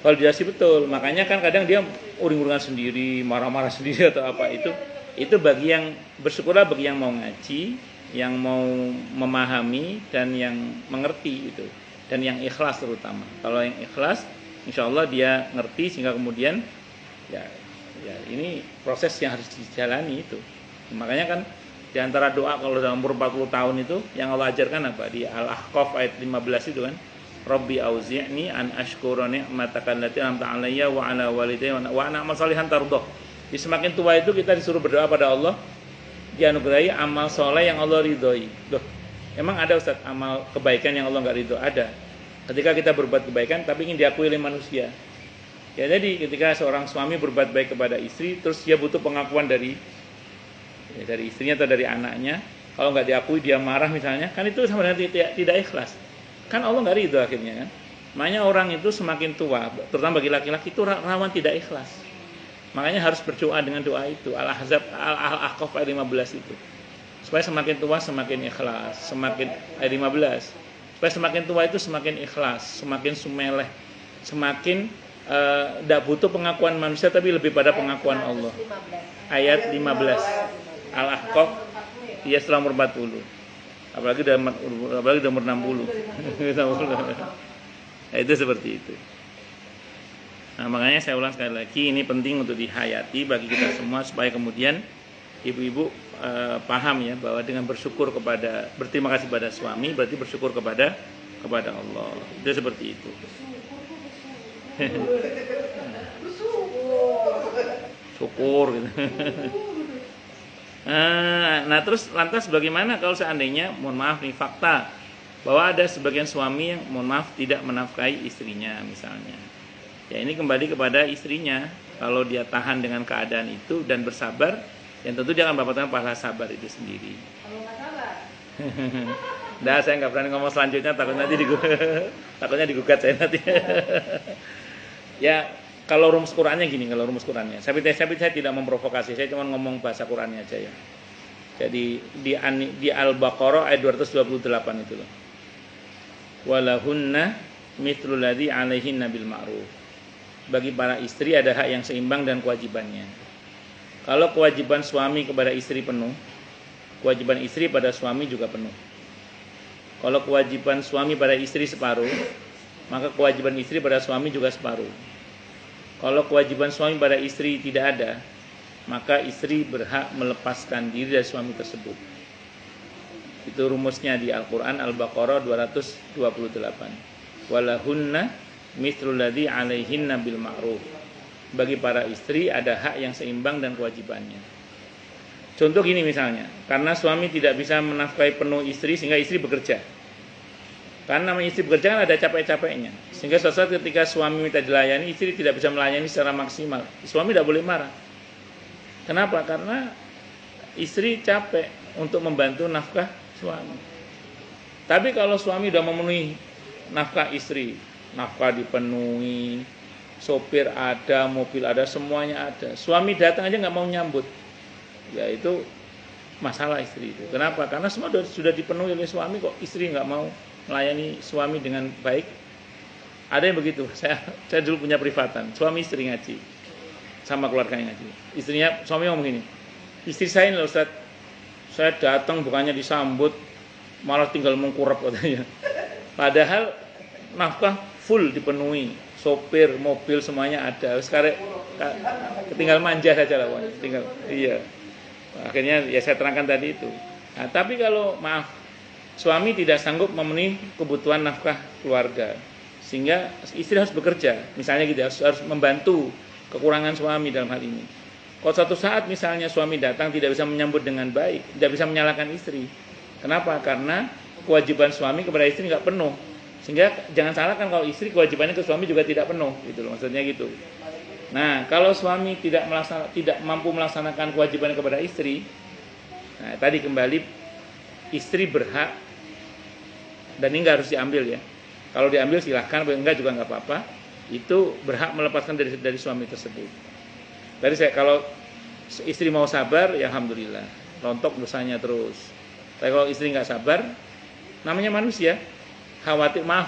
Speaker 1: Validasi betul. Makanya kan kadang dia uring-uringan sendiri, marah-marah sendiri atau apa itu bagi yang bersyukurlah bagi yang mau ngaji, yang mau memahami dan yang mengerti gitu. Dan yang ikhlas terutama. Kalau yang ikhlas, insya Allah dia ngerti sehingga kemudian ya ini proses yang harus dijalani itu. Makanya kan di antara doa kalau dalam umur 40 tahun itu yang Allah ajarkan apa? Di Al-Ahqaf ayat 15 itu kan. Rabbi auzi'ni an ashkura ni'mataka allati an'amta 'alayya wa 'ala walidayya wa ana a'mal salihan tardah. Di semakin tua itu kita disuruh berdoa pada Allah dianugerahi amal soleh yang Allah ridhoi. Loh, emang ada Ustaz amal kebaikan yang Allah enggak ridho? Ada. Ketika kita berbuat kebaikan tapi ingin diakui oleh manusia. Ya jadi ketika seorang suami berbuat baik kepada istri, terus dia butuh pengakuan dari istrinya atau dari anaknya. Kalau nggak diakui dia marah misalnya, kan itu sebenarnya tidak ikhlas. Kan Allah nggak ridho akhirnya kan. Makanya orang itu semakin tua, terutama bagi laki-laki itu rawan tidak ikhlas. Makanya harus berdoa dengan doa itu Al-Ahzab Al-Ahqaf ayat 15 itu. Supaya semakin tua semakin ikhlas, semakin ayat 15. Supaya semakin tua itu semakin ikhlas, semakin sumeleh, semakin tidak butuh pengakuan manusia tapi lebih pada pengakuan Allah. Ayat 15 Al-Ahqaf dia setelah umur 40. Apalagi udah umur 60. Nah, itu seperti itu. Nah, makanya saya ulang sekali lagi, ini penting untuk dihayati bagi kita semua supaya kemudian ibu-ibu paham ya bahwa dengan berterima kasih pada suami berarti bersyukur kepada Allah. Itu seperti itu. Syukur gitu. Nah terus lantas bagaimana kalau seandainya mohon maaf nih fakta bahwa ada sebagian suami yang mohon maaf tidak menafkahi istrinya misalnya. Ya ini kembali kepada istrinya. Kalau dia tahan dengan keadaan itu dan bersabar, yang tentu dia akan mendapatkan pahala sabar itu sendiri.
Speaker 3: Kalau nggak sabar.
Speaker 1: Nah, saya nggak berani ngomong selanjutnya, takutnya digugat saya nanti. Ya, kalau rumus Qurannya gini, Saya tidak memprovokasi, saya cuma ngomong bahasa Qurannya aja ya. Jadi di Al-Baqarah ayat 228 itu loh. Walahunna mithlul ladzi 'alaihinna bil ma'ruf. Bagi para istri ada hak yang seimbang dan kewajibannya. Kalau kewajiban suami kepada istri penuh, kewajiban istri pada suami juga penuh. Kalau kewajiban suami pada istri separuh, maka kewajiban istri pada suami juga separuh. Kalau kewajiban suami pada istri tidak ada, maka istri berhak melepaskan diri dari suami tersebut. Itu rumusnya di Al-Qur'an Al-Baqarah 228. Walahunna mithlul ladzi 'alaihinna bil ma'ruf. Bagi para istri ada hak yang seimbang dan kewajibannya. Contoh gini misalnya, karena suami tidak bisa menafkahi penuh istri sehingga istri bekerja. Karena namanya istri bekerja kan ada capek-capeknya. Sehingga suatu saat ketika suami minta dilayani, istri tidak bisa melayani secara maksimal. Suami tidak boleh marah. Kenapa? Karena istri capek untuk membantu nafkah suami. Tapi kalau suami sudah memenuhi nafkah istri, nafkah dipenuhi, sopir ada, mobil ada, semuanya ada. Suami datang aja nggak mau nyambut. Ya itu masalah istri itu. Kenapa? Karena semua sudah dipenuhi oleh suami, kok istri nggak mau melayani suami dengan baik. Ada yang begitu. Saya dulu punya privatan, suami istri ngaji sama keluarganya ngaji. Istrinya, suami ngomong gini, istri saya ini loh Ustaz, saya datang bukannya disambut, malah tinggal mengkurap katanya. Padahal nafkah full dipenuhi, sopir, mobil semuanya ada. Sekarang tinggal manja saja lah, tinggal. Iya. Akhirnya ya saya terangkan tadi itu. Nah, tapi kalau maaf, suami tidak sanggup memenuhi kebutuhan nafkah keluarga, sehingga istri harus bekerja. Misalnya gitu, harus membantu kekurangan suami dalam hal ini. Kalau suatu saat misalnya suami datang tidak bisa menyambut dengan baik, tidak bisa menyalahkan istri. Kenapa? Karena kewajiban suami kepada istri nggak penuh. Sehingga jangan salahkan kalau istri kewajibannya ke suami juga tidak penuh, gitu loh, maksudnya gitu. Nah, kalau suami tidak mampu melaksanakan kewajibannya kepada istri, nah tadi kembali istri berhak, dan ini nggak harus diambil ya. Kalau diambil silahkan, enggak juga nggak apa-apa. Itu berhak melepaskan dari suami tersebut. Tadi kalau istri mau sabar, ya alhamdulillah, rontok dosanya terus. Tapi kalau istri nggak sabar, namanya manusia,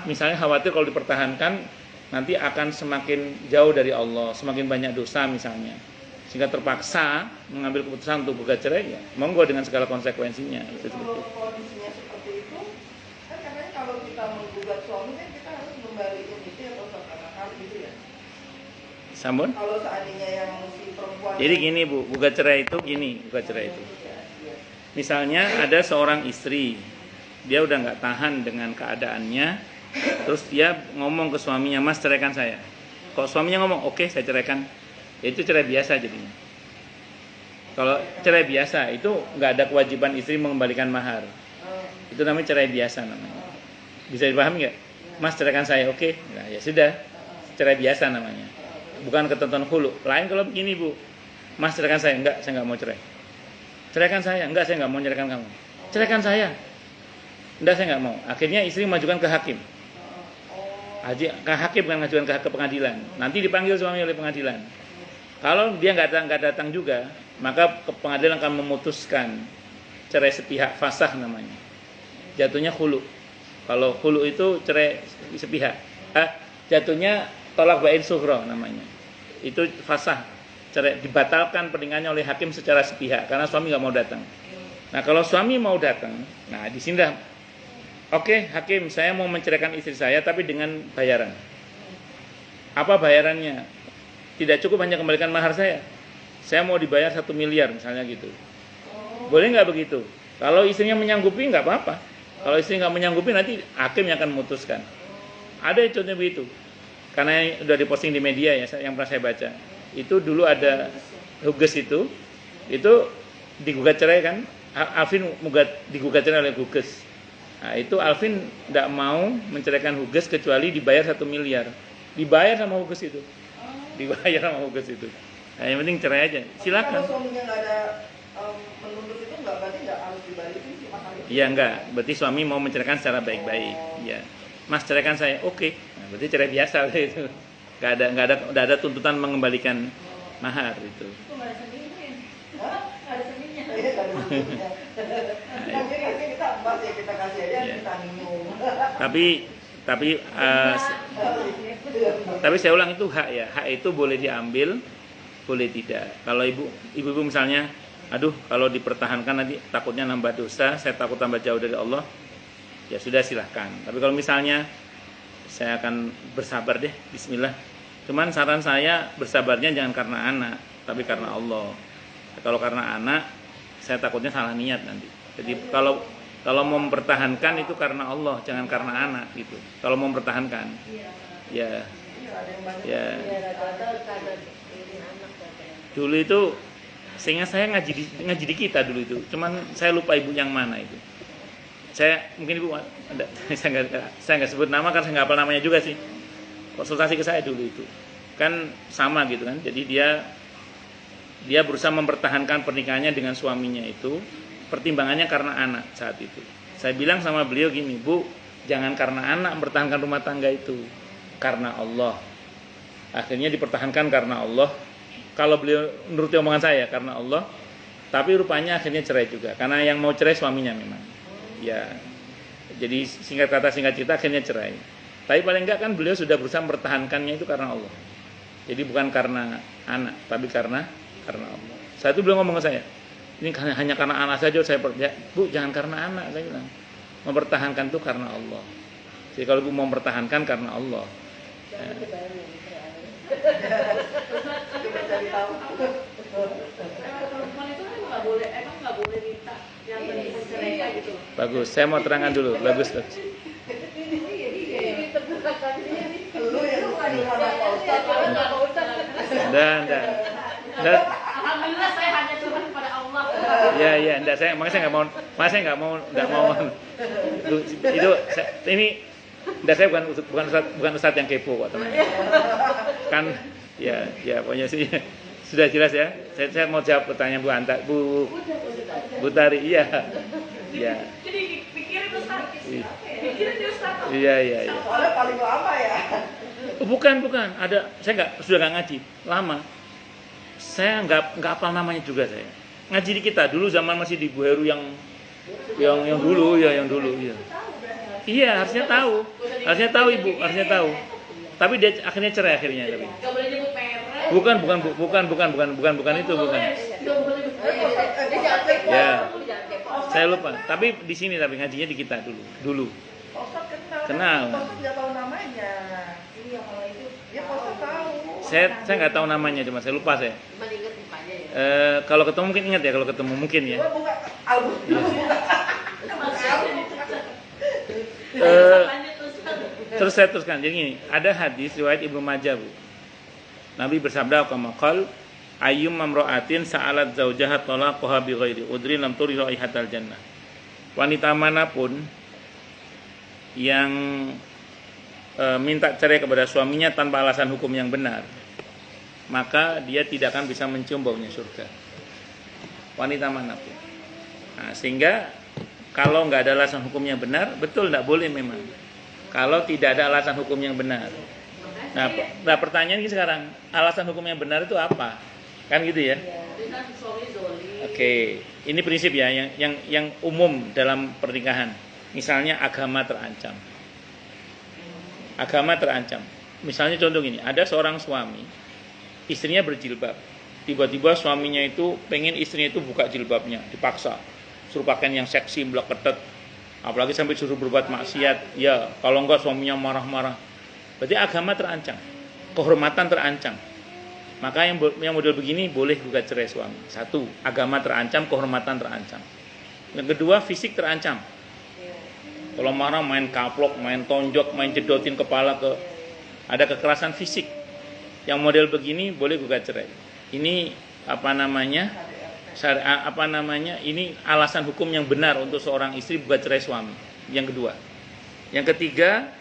Speaker 1: misalnya khawatir kalau dipertahankan nanti akan semakin jauh dari Allah, semakin banyak dosa misalnya, sehingga terpaksa mengambil keputusan untuk gugat cerai, ya monggo dengan segala konsekuensinya.
Speaker 4: Kalau kondisinya seperti itu, kan katanya kalau kita menggugat suami kan kita harus kembaliin itu atau seakan-akan gitu ya.
Speaker 1: Sampun?
Speaker 4: Kalau seandainya yang si perempuan.
Speaker 1: Jadi gini Bu, gugat cerai itu gini, gugat cerai itu. Misalnya ada seorang istri, dia udah nggak tahan dengan keadaannya. Terus dia ngomong ke suaminya, Mas ceraikan saya. Kalau suaminya ngomong, oke, saya ceraikan, ya itu cerai biasa jadinya. Kalau cerai biasa itu nggak ada kewajiban istri mengembalikan mahar. Itu namanya cerai biasa namanya. Bisa dipahami nggak? Mas ceraikan saya, oke. Nah, ya sudah, cerai biasa namanya. Bukan ketentuan hulu. Lain kalau begini Bu, Mas ceraikan saya, enggak, saya nggak mau cerai. Ceraikan saya, enggak, saya nggak mau ceraikan kamu. Ceraikan saya, enggak, saya nggak mau. Akhirnya istri mengajukan ke hakim. Hakim kan mengajukan ke pengadilan. Nanti dipanggil suami oleh pengadilan. Kalau dia nggak datang juga, maka pengadilan akan memutuskan cerai sepihak, fasakh namanya. Jatuhnya khulu. Kalau khulu itu cerai sepihak. Jatuhnya tolak bain sughra namanya. Itu fasakh, cerai dibatalkan pernikahannya oleh hakim secara sepihak karena suami nggak mau datang. Nah kalau suami mau datang, nah di sini dah. Oke, hakim, saya mau menceraikan istri saya tapi dengan bayaran. Apa bayarannya? Tidak cukup hanya kembalikan mahar saya. Saya mau dibayar 1 miliar misalnya gitu. Boleh nggak begitu? Kalau istrinya menyanggupi nggak apa-apa. Kalau istri nggak menyanggupi nanti hakim yang akan memutuskan. Ada contohnya begitu. Karena sudah diposting di media ya, yang pernah saya baca. Itu dulu ada Huges itu digugat cerai kan? Alvin digugat cerai oleh Huges. Nah, itu Alvin tidak mau menceraikan Huges kecuali dibayar 1 miliar. Dibayar sama Huges itu. Dibayar sama Huges itu. Nah, yang penting cerai aja. Silakan.
Speaker 4: Kalau suaminya nggak ada menuntut itu, berarti nggak harus dibalikin sih mahar itu.
Speaker 1: Iya enggak. Berarti suami mau menceraikan secara baik-baik. Iya. Mas ceraikan saya. Oke. Nah, berarti cerai biasa itu. Nggak ada tuntutan mengembalikan mahar itu.
Speaker 3: Itu nggak ada seninya ya?
Speaker 4: Hah?
Speaker 3: Nggak ada seninya.
Speaker 4: Iya, nggak ada seninya. Nanti kita bahas ya, kita kasih aja, kita minum.
Speaker 1: Tapi saya ulang, itu hak ya. Hak itu boleh diambil, boleh tidak. Kalau ibu misalnya, aduh kalau dipertahankan nanti takutnya nambah dosa, saya takut tambah jauh dari Allah, ya sudah silahkan. Tapi kalau misalnya saya akan bersabar deh, bismillah. Cuman saran saya bersabarnya jangan karena anak, tapi karena Allah. Kalau karena anak, saya takutnya salah niat nanti. Jadi kalau Kalau mau mempertahankan itu karena Allah, jangan karena anak gitu. Kalau mau mempertahankan, ya, ya. Dulu itu, sehingga saya ngaji di kita dulu itu. Cuman saya lupa ibu yang mana itu. Mungkin ibu ada, saya nggak sebut nama karena saya nggak hafal namanya juga sih. Konsultasi ke saya dulu itu, kan sama gitu kan. Jadi dia berusaha mempertahankan pernikahannya dengan suaminya itu. Pertimbangannya karena anak saat itu. Saya bilang sama beliau gini, Bu, jangan karena anak mempertahankan rumah tangga itu, karena Allah. Akhirnya dipertahankan karena Allah. Kalau beliau menuruti omongan saya karena Allah, tapi rupanya akhirnya cerai juga. Karena yang mau cerai suaminya memang. Ya, jadi singkat kata singkat cerita akhirnya cerai. Tapi paling enggak kan beliau sudah berusaha mempertahankannya itu karena Allah. Jadi bukan karena anak, tapi karena Allah. Saya itu belum ngomong ke saya. Ini hanya karena anak saja saya percaya. Bu, jangan karena anak, saya bilang. Mempertahankan itu karena Allah. Jadi kalau Bu mau mempertahankan karena Allah.
Speaker 3: Perempuan itu kan nggak boleh minta yang menceraikan gitu.
Speaker 1: Bagus, saya mau terangkan dulu. Bagus.
Speaker 4: Lu yang
Speaker 1: Dan
Speaker 3: Alhamdulillah saya hanya curhat kepada Allah.
Speaker 1: Ya, enggak makanya saya nggak mau itu ini enggak, saya bukan ustaz yang kepo kok, teman. Kan ya pokoknya sih sudah jelas ya. Saya mau jawab pertanyaan Bu Tari. Iya.
Speaker 3: Jadi pikirin Ustaz. Pikirin di Ustaz.
Speaker 1: Iya.
Speaker 4: soalnya paling lama ya.
Speaker 1: Bukan. Saya sudah nggak ngaji lama. Saya nggak hafal namanya juga saya. Ngaji di kita dulu zaman masih di Bu Heru yang dulu ya. Iya, harusnya tahu Ibu, harusnya tahu. Tapi dia akhirnya cerai akhirnya tapi.
Speaker 3: Enggak boleh nyebut merek.
Speaker 1: Bukan itu, bukan. Ya. Saya lupa. Tapi di sini ngajinya di kita dulu.
Speaker 4: Ustaz
Speaker 1: Kenal.
Speaker 4: Ustaz nggak tahu namanya. Iya, kalau itu. Ya Ustaz tahu.
Speaker 1: Saya nggak tahu namanya, cuma saya lupa saya.
Speaker 2: Cuma ingat mukanya ya.
Speaker 1: Kalau ketemu mungkin ingat ya, kalau ketemu mungkin ya.
Speaker 4: Buka album.
Speaker 1: Terus saya teruskan. Jadi gini, ada hadis riwayat Ibnu Majah, Bu. Nabi bersabda, kama qala ayyum mamra'atin sa'alat zaujaha talaqaha bi ghairi udrin lam turi raihatal jannah. Wanita manapun yang minta cerai kepada suaminya tanpa alasan hukum yang benar, maka dia tidak akan bisa mencium baunya surga. Wanita manapun. Nah, sehingga kalau nggak ada alasan hukum yang benar, betul nggak boleh memang. Kalau tidak ada alasan hukum yang benar. Nah pertanyaan ini sekarang, alasan hukum yang benar itu apa? Kan gitu ya? Oke, ini prinsip ya, yang umum dalam pernikahan. Misalnya agama terancam. Misalnya contoh gini, ada seorang suami, istrinya berjilbab. Tiba-tiba suaminya itu pengen istrinya itu buka jilbabnya, dipaksa. Suruh pakaian yang seksi, belak ketet. Apalagi sampai suruh berbuat maksiat. Ya, kalau enggak suaminya marah-marah. Berarti agama terancam, kehormatan terancam. Maka yang model begini boleh gugat cerai suami. Satu, agama terancam, kehormatan terancam. Yang kedua, fisik terancam. Kalau marah main kaplok, main tonjok, main jedotin kepala ada kekerasan fisik. Yang model begini boleh gugat cerai. Ini ini alasan hukum yang benar untuk seorang istri gugat cerai suami. Yang kedua. Yang ketiga,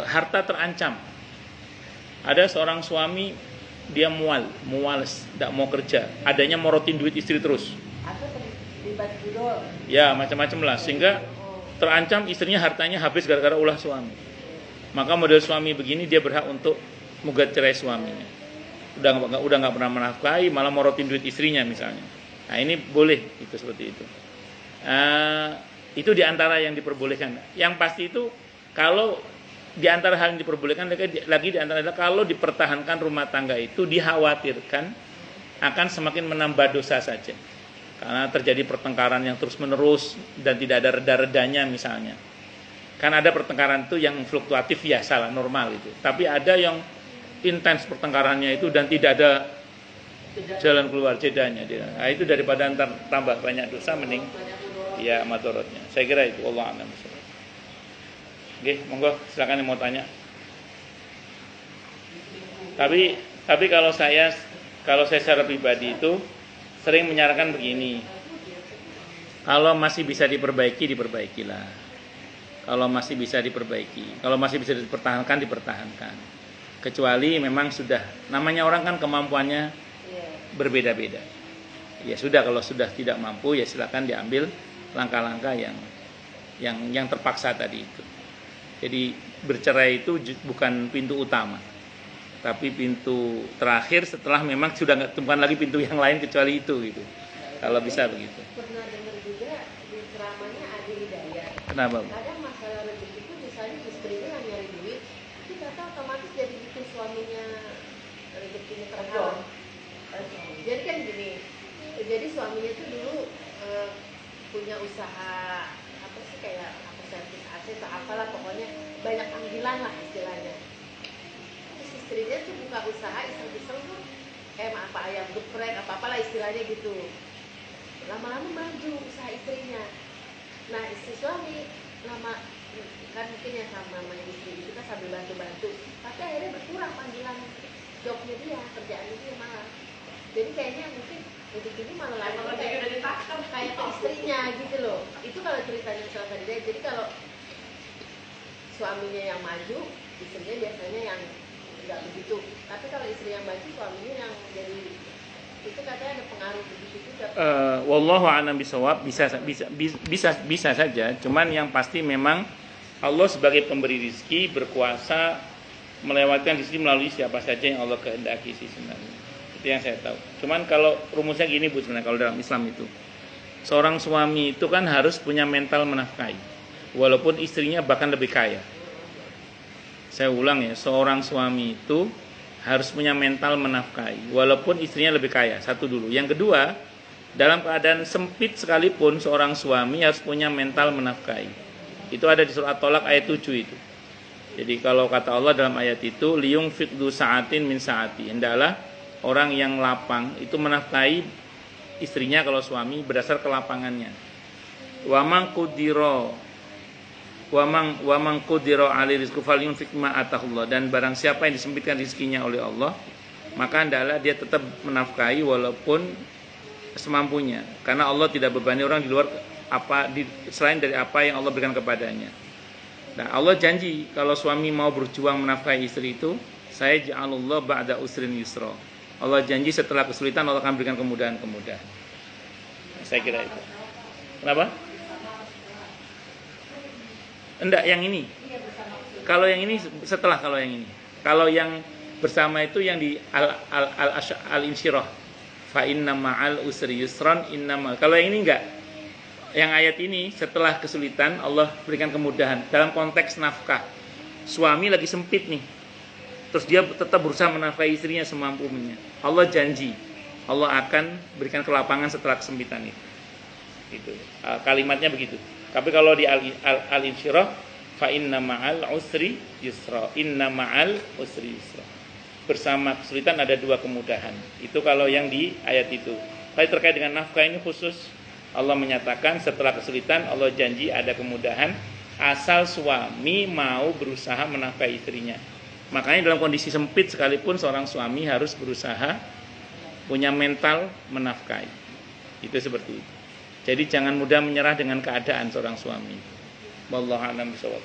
Speaker 1: harta terancam. Ada seorang suami, dia muales, tidak mau kerja, adanya morotin duit istri terus.
Speaker 2: Atau terlibat budol.
Speaker 1: Ya, macam-macam lah, sehingga terancam istrinya hartanya habis gara-gara ulah suami. Maka model suami begini dia berhak untuk menggugat cerai suaminya. Udah nggak pernah menafkahi, malah morotin duit istrinya misalnya. Nah ini boleh itu seperti itu. Itu diantara yang diperbolehkan. Yang pasti itu kalau diantara hal yang diperbolehkan lagi diantara kalau dipertahankan rumah tangga itu dikhawatirkan akan semakin menambah dosa saja. Karena terjadi pertengkaran yang terus menerus dan tidak ada reda-redanya misalnya. Kan ada pertengkaran itu yang fluktuatif ya salah normal itu. Tapi ada yang intens pertengkarannya itu dan tidak ada jalan keluar jedanya. Nah, itu daripada tambah banyak dosa mending Ya, madorotnya. Saya kira itu. Allah a'lam. Oke, monggo silakan yang mau tanya. Tapi kalau saya secara pribadi itu sering menyarankan begini. Kalau masih bisa diperbaiki, diperbaikilah. Kalau masih bisa diperbaiki, kalau masih bisa dipertahankan, dipertahankan. Kecuali memang sudah, namanya orang kan kemampuannya berbeda-beda. Ya sudah, kalau sudah tidak mampu ya silakan diambil langkah-langkah yang terpaksa tadi itu. Jadi bercerai itu bukan pintu utama, tapi pintu terakhir setelah memang sudah nggak temukan lagi pintu yang lain kecuali itu gitu. Kalau bisa begitu.
Speaker 2: Pernah dengar juga di ceramahnya Adi Hidayat.
Speaker 1: Kenapa?
Speaker 2: Kadang masalah rezeki itu misalnya istrinya yang nyari duit, itu kata otomatis jadi bikin suaminya rezekinya terhalang. Jadi kan gini, jadi suaminya tuh dulu punya usaha apa sih kayak apa servis AC atau apalah, pokoknya banyak panggilan lah istilahnya. Terus istrinya tuh buka usaha iseng-iseng tuh kayak apa ayam geprek apa-apalah istilahnya gitu. Lama-lama maju usaha istrinya. Nah istri suami lama kan mungkin yang sama namanya istri itu kan sambil bantu-bantu, tapi akhirnya berkurang panggilan jobnya dia, kerjaannya dia malah. Jadi kayaknya mungkin ini malah lagi kayak ke istrinya gitu loh. Itu kalau ceritanya soal tadi. Jadi kalau suaminya yang maju, istrinya biasanya yang nggak begitu. Tapi kalau istri yang maju, suaminya yang jadi, itu katanya ada pengaruh begitu juga.
Speaker 1: Wallahu a'lam bishawab, bisa saja. Cuman yang pasti memang Allah sebagai pemberi rezeki berkuasa melewatkan rezeki melalui siapa saja yang Allah kehendaki sih sebenarnya. Itu yang saya tahu. Cuman kalau rumusnya gini Bu sebenarnya kalau dalam Islam itu, seorang suami itu kan harus punya mental menafkahi, walaupun istrinya bahkan lebih kaya. Saya ulang ya, seorang suami itu harus punya mental menafkahi, walaupun istrinya lebih kaya. Satu dulu. Yang kedua, dalam keadaan sempit sekalipun seorang suami harus punya mental menafkahi. Itu ada di surah At-Tolak ayat 7 itu. Jadi kalau kata Allah dalam ayat itu, liyung fiqdu sa'atin min sa'ati. Hendaklah orang yang lapang itu menafkahi istrinya kalau suami berdasar kelapangannya. Wa man qudira ali rizqu falyunfiq ma atahullah. Dan barang siapa yang disempitkan rezekinya oleh Allah, maka hendaklah dia tetap menafkahi walaupun semampunya, karena Allah tidak bebani orang di luar selain dari apa yang Allah berikan kepadanya. Nah, Allah janji kalau suami mau berjuang menafkahi istri itu, saya ja'alullah ba'da usrin yusra. Allah janji setelah kesulitan Allah akan berikan kemudahan-kemudahan. Saya kira itu. Kenapa? Enggak, yang ini. Kalau yang ini setelah kalau yang ini. Kalau yang bersama itu yang di al-insyirah. Fa inna ma'al usri yusran innamal. Kalau yang ini enggak. Yang ayat ini setelah kesulitan Allah berikan kemudahan dalam konteks nafkah. Suami lagi sempit nih. Terus dia tetap berusaha menafkahi istrinya semampunya. Allah janji Allah akan berikan kelapangan setelah kesempitan itu. Itu kalimatnya begitu. Tapi kalau di al-insyirah fa inna ma'al usri yusra. Inna ma'al usri yusra. Bersama kesulitan ada dua kemudahan. Itu kalau yang di ayat itu. Tapi terkait dengan nafkah ini khusus Allah menyatakan setelah kesulitan Allah janji ada kemudahan asal suami mau berusaha menafkahi istrinya. Makanya dalam kondisi sempit sekalipun seorang suami harus berusaha punya mental menafkahi. Itu seperti itu. Jadi jangan mudah menyerah dengan keadaan seorang suami. Wallahu a'lam bishawab.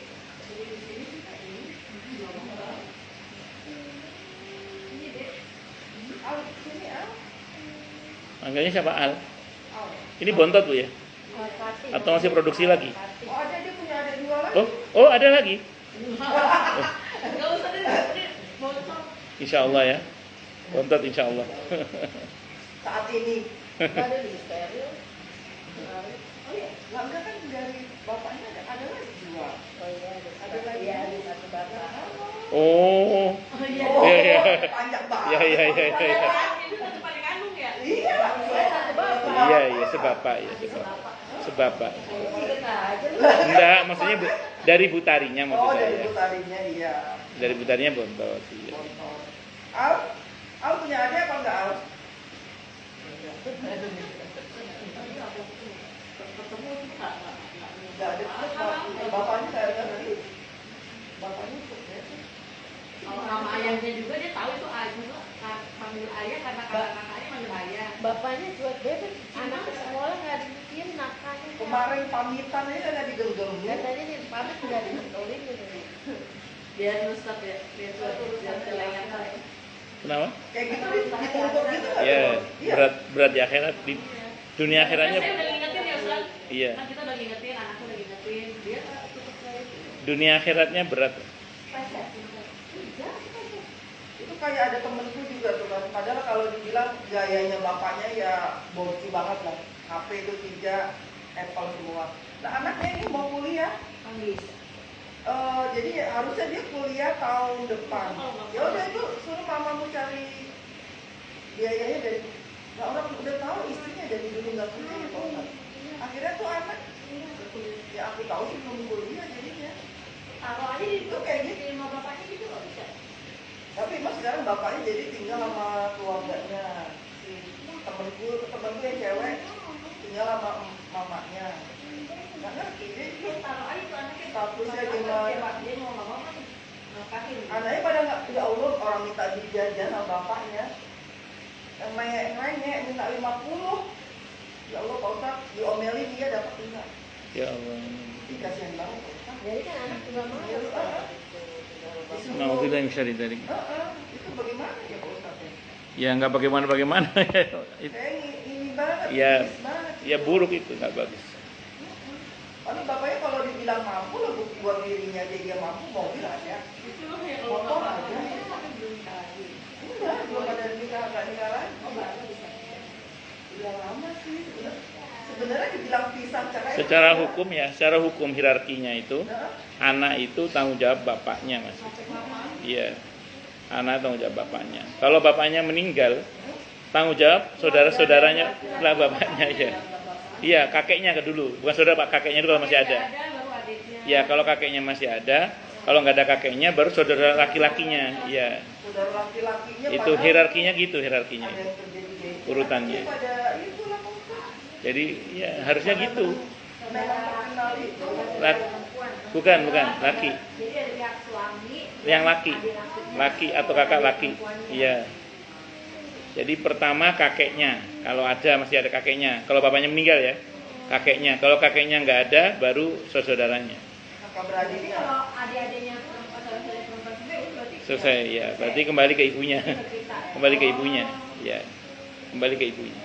Speaker 1: Manggilnya siapa Al? Ini bontot Bu ya? Atau masih produksi lagi?
Speaker 4: Oh ada, dia punya ada dua lagi.
Speaker 1: Oh ada lagi? Insya Allah ya. Bontot insya Allah.
Speaker 4: Saat ini.
Speaker 2: Ada di steril.
Speaker 4: Oh iya, enggak kan dari bapaknya ada lagi dua.
Speaker 2: Oh iya, ada lagi ya, ada satu bapak.
Speaker 1: Oh.
Speaker 4: Iya. Panjang banget.
Speaker 1: Iya.
Speaker 3: Itu satu paling kandung ya?
Speaker 4: Iya.
Speaker 1: Iya, sebapak ya, sebapak. Enggak, maksudnya dari butarinya maksud
Speaker 4: Oh,
Speaker 1: saya.
Speaker 4: dari butarinya iya.
Speaker 1: Dari butarinya bontot. Iya.
Speaker 4: Al punya adik apa enggak Al?
Speaker 3: ayahnya juga dia tahu itu ayah juga panggil ayah karena kakaknya manggil ayah.
Speaker 2: Bapaknya cuek banget, anak ke sekolah nggak dibikin makannya.
Speaker 4: Kemarin pamitan aja nggak digenggam ya.
Speaker 2: Katanya nih pamit nggak ditolin gitu.
Speaker 3: Biar nusap ya, biar suatu urusan celengak.
Speaker 1: Kenapa?
Speaker 4: Kayak gitu dituntut gitu nggak?
Speaker 1: Ya,
Speaker 4: Iya.
Speaker 1: berat di akhirat, di dunia akhiratnya.
Speaker 3: Saya udah ngingetin ya Ustaz.
Speaker 1: Iya.
Speaker 3: Kan kita udah ngingetin, anakku udah ngingetin, dia tutup kayak gitu.
Speaker 1: Dunia akhiratnya berat.
Speaker 4: Itu kayak ada temenku juga tuh kan. Padahal kalau dibilang gayanya bapaknya ya bosi banget lah. HP itu 3, Apple semua. Nah anaknya ini mau kuliah. Jadi harusnya dia kuliah tahun depan. Ya udah itu suruh mamamu cari biayanya dari. Nah orang udah tahu istrinya dari dulu nggak kuliah ya Pak Ustaz. Akhirnya tuh anak ya aku tahu sih belum kuliah jadinya.
Speaker 3: Taruh aja di
Speaker 4: Itu kayak gitu.
Speaker 3: di rumah bapaknya gitu loh bisa.
Speaker 4: Tapi mas sekarang bapaknya jadi tinggal sama keluarganya. Si temenku yang cewek tinggal sama mamanya. Nggak ngerti dia itu
Speaker 3: Taruh aja tuh anaknya.
Speaker 4: statusnya gimana.
Speaker 3: Dia mau nggak mau kan ngapain?
Speaker 4: Anaknya pada nggak, ya Allah orang minta dijajan sama bapaknya. Yang nanya minta 50. Ya Allah Pak Ustaz, diomelin dia dapat enggak?
Speaker 1: Ya Allah.
Speaker 4: Ih kasihan banget Pak Ustaz.
Speaker 2: Jadi kan anak juga mau.
Speaker 1: Nauzubillah min syarri dzalik.
Speaker 4: Itu bagaimana ya Pak Ustaz ya?
Speaker 1: Ya nggak bagaimana.
Speaker 4: Ini banget,
Speaker 1: Ya,
Speaker 4: bagus banget.
Speaker 1: ya buruk itu, nggak bagus.
Speaker 4: Lalu bapaknya kalau dibilang mampu, lah bukti buat dirinya dia mampu, mobil aja.
Speaker 3: Itu loh ya kalau
Speaker 4: Motor
Speaker 3: bapak
Speaker 4: aja.
Speaker 3: belum lagi.
Speaker 4: Enggak, belum ada nikah, nggak nikah lagi.
Speaker 3: Oh baru bisa.
Speaker 4: Udah lama sih. Sebenarnya dibilang pisah cerai.
Speaker 1: Secara hukum hierarkinya itu,
Speaker 4: Nah,
Speaker 1: anak itu tanggung jawab bapaknya mas.
Speaker 3: Sampai mama.
Speaker 1: Iya, anak tanggung jawab bapaknya. Kalau bapaknya meninggal, tanggung jawab saudara-saudaranya lah bapaknya ya. Iya, kakeknya ke dulu, bukan saudara pak, kakeknya itu kalau masih ada.
Speaker 3: Baru adiknya.
Speaker 1: Ya, kalau kakeknya masih ada, kalau nggak ada kakeknya, baru saudara laki-lakinya. Iya,
Speaker 4: saudara laki-lakinya
Speaker 1: itu
Speaker 4: padahal
Speaker 1: hierarkinya gitu, hierarkinya.
Speaker 4: ada yang kerja di desa.
Speaker 1: Urutannya.
Speaker 4: Pada itu lah Pak Ustaz.
Speaker 1: Jadi ya harusnya gitu.
Speaker 4: Memang terkenal itu.
Speaker 1: Bukan, laki.
Speaker 3: Jadi ada pihak suami.
Speaker 1: Yang laki atau kakak laki. Iya. Jadi pertama kakeknya, kalau ada masih ada kakeknya. Kalau bapaknya meninggal ya, kakeknya. Kalau kakeknya nggak ada, baru saudaranya.
Speaker 4: Kakak
Speaker 3: Jadi
Speaker 4: beradiknya.
Speaker 3: kalau adik-adiknya saudara-saudara perempuan juga itu berarti
Speaker 1: Selesai ya, berarti kembali ke ibunya. Kembali ke ibunya. Ya. Kembali ke ibunya.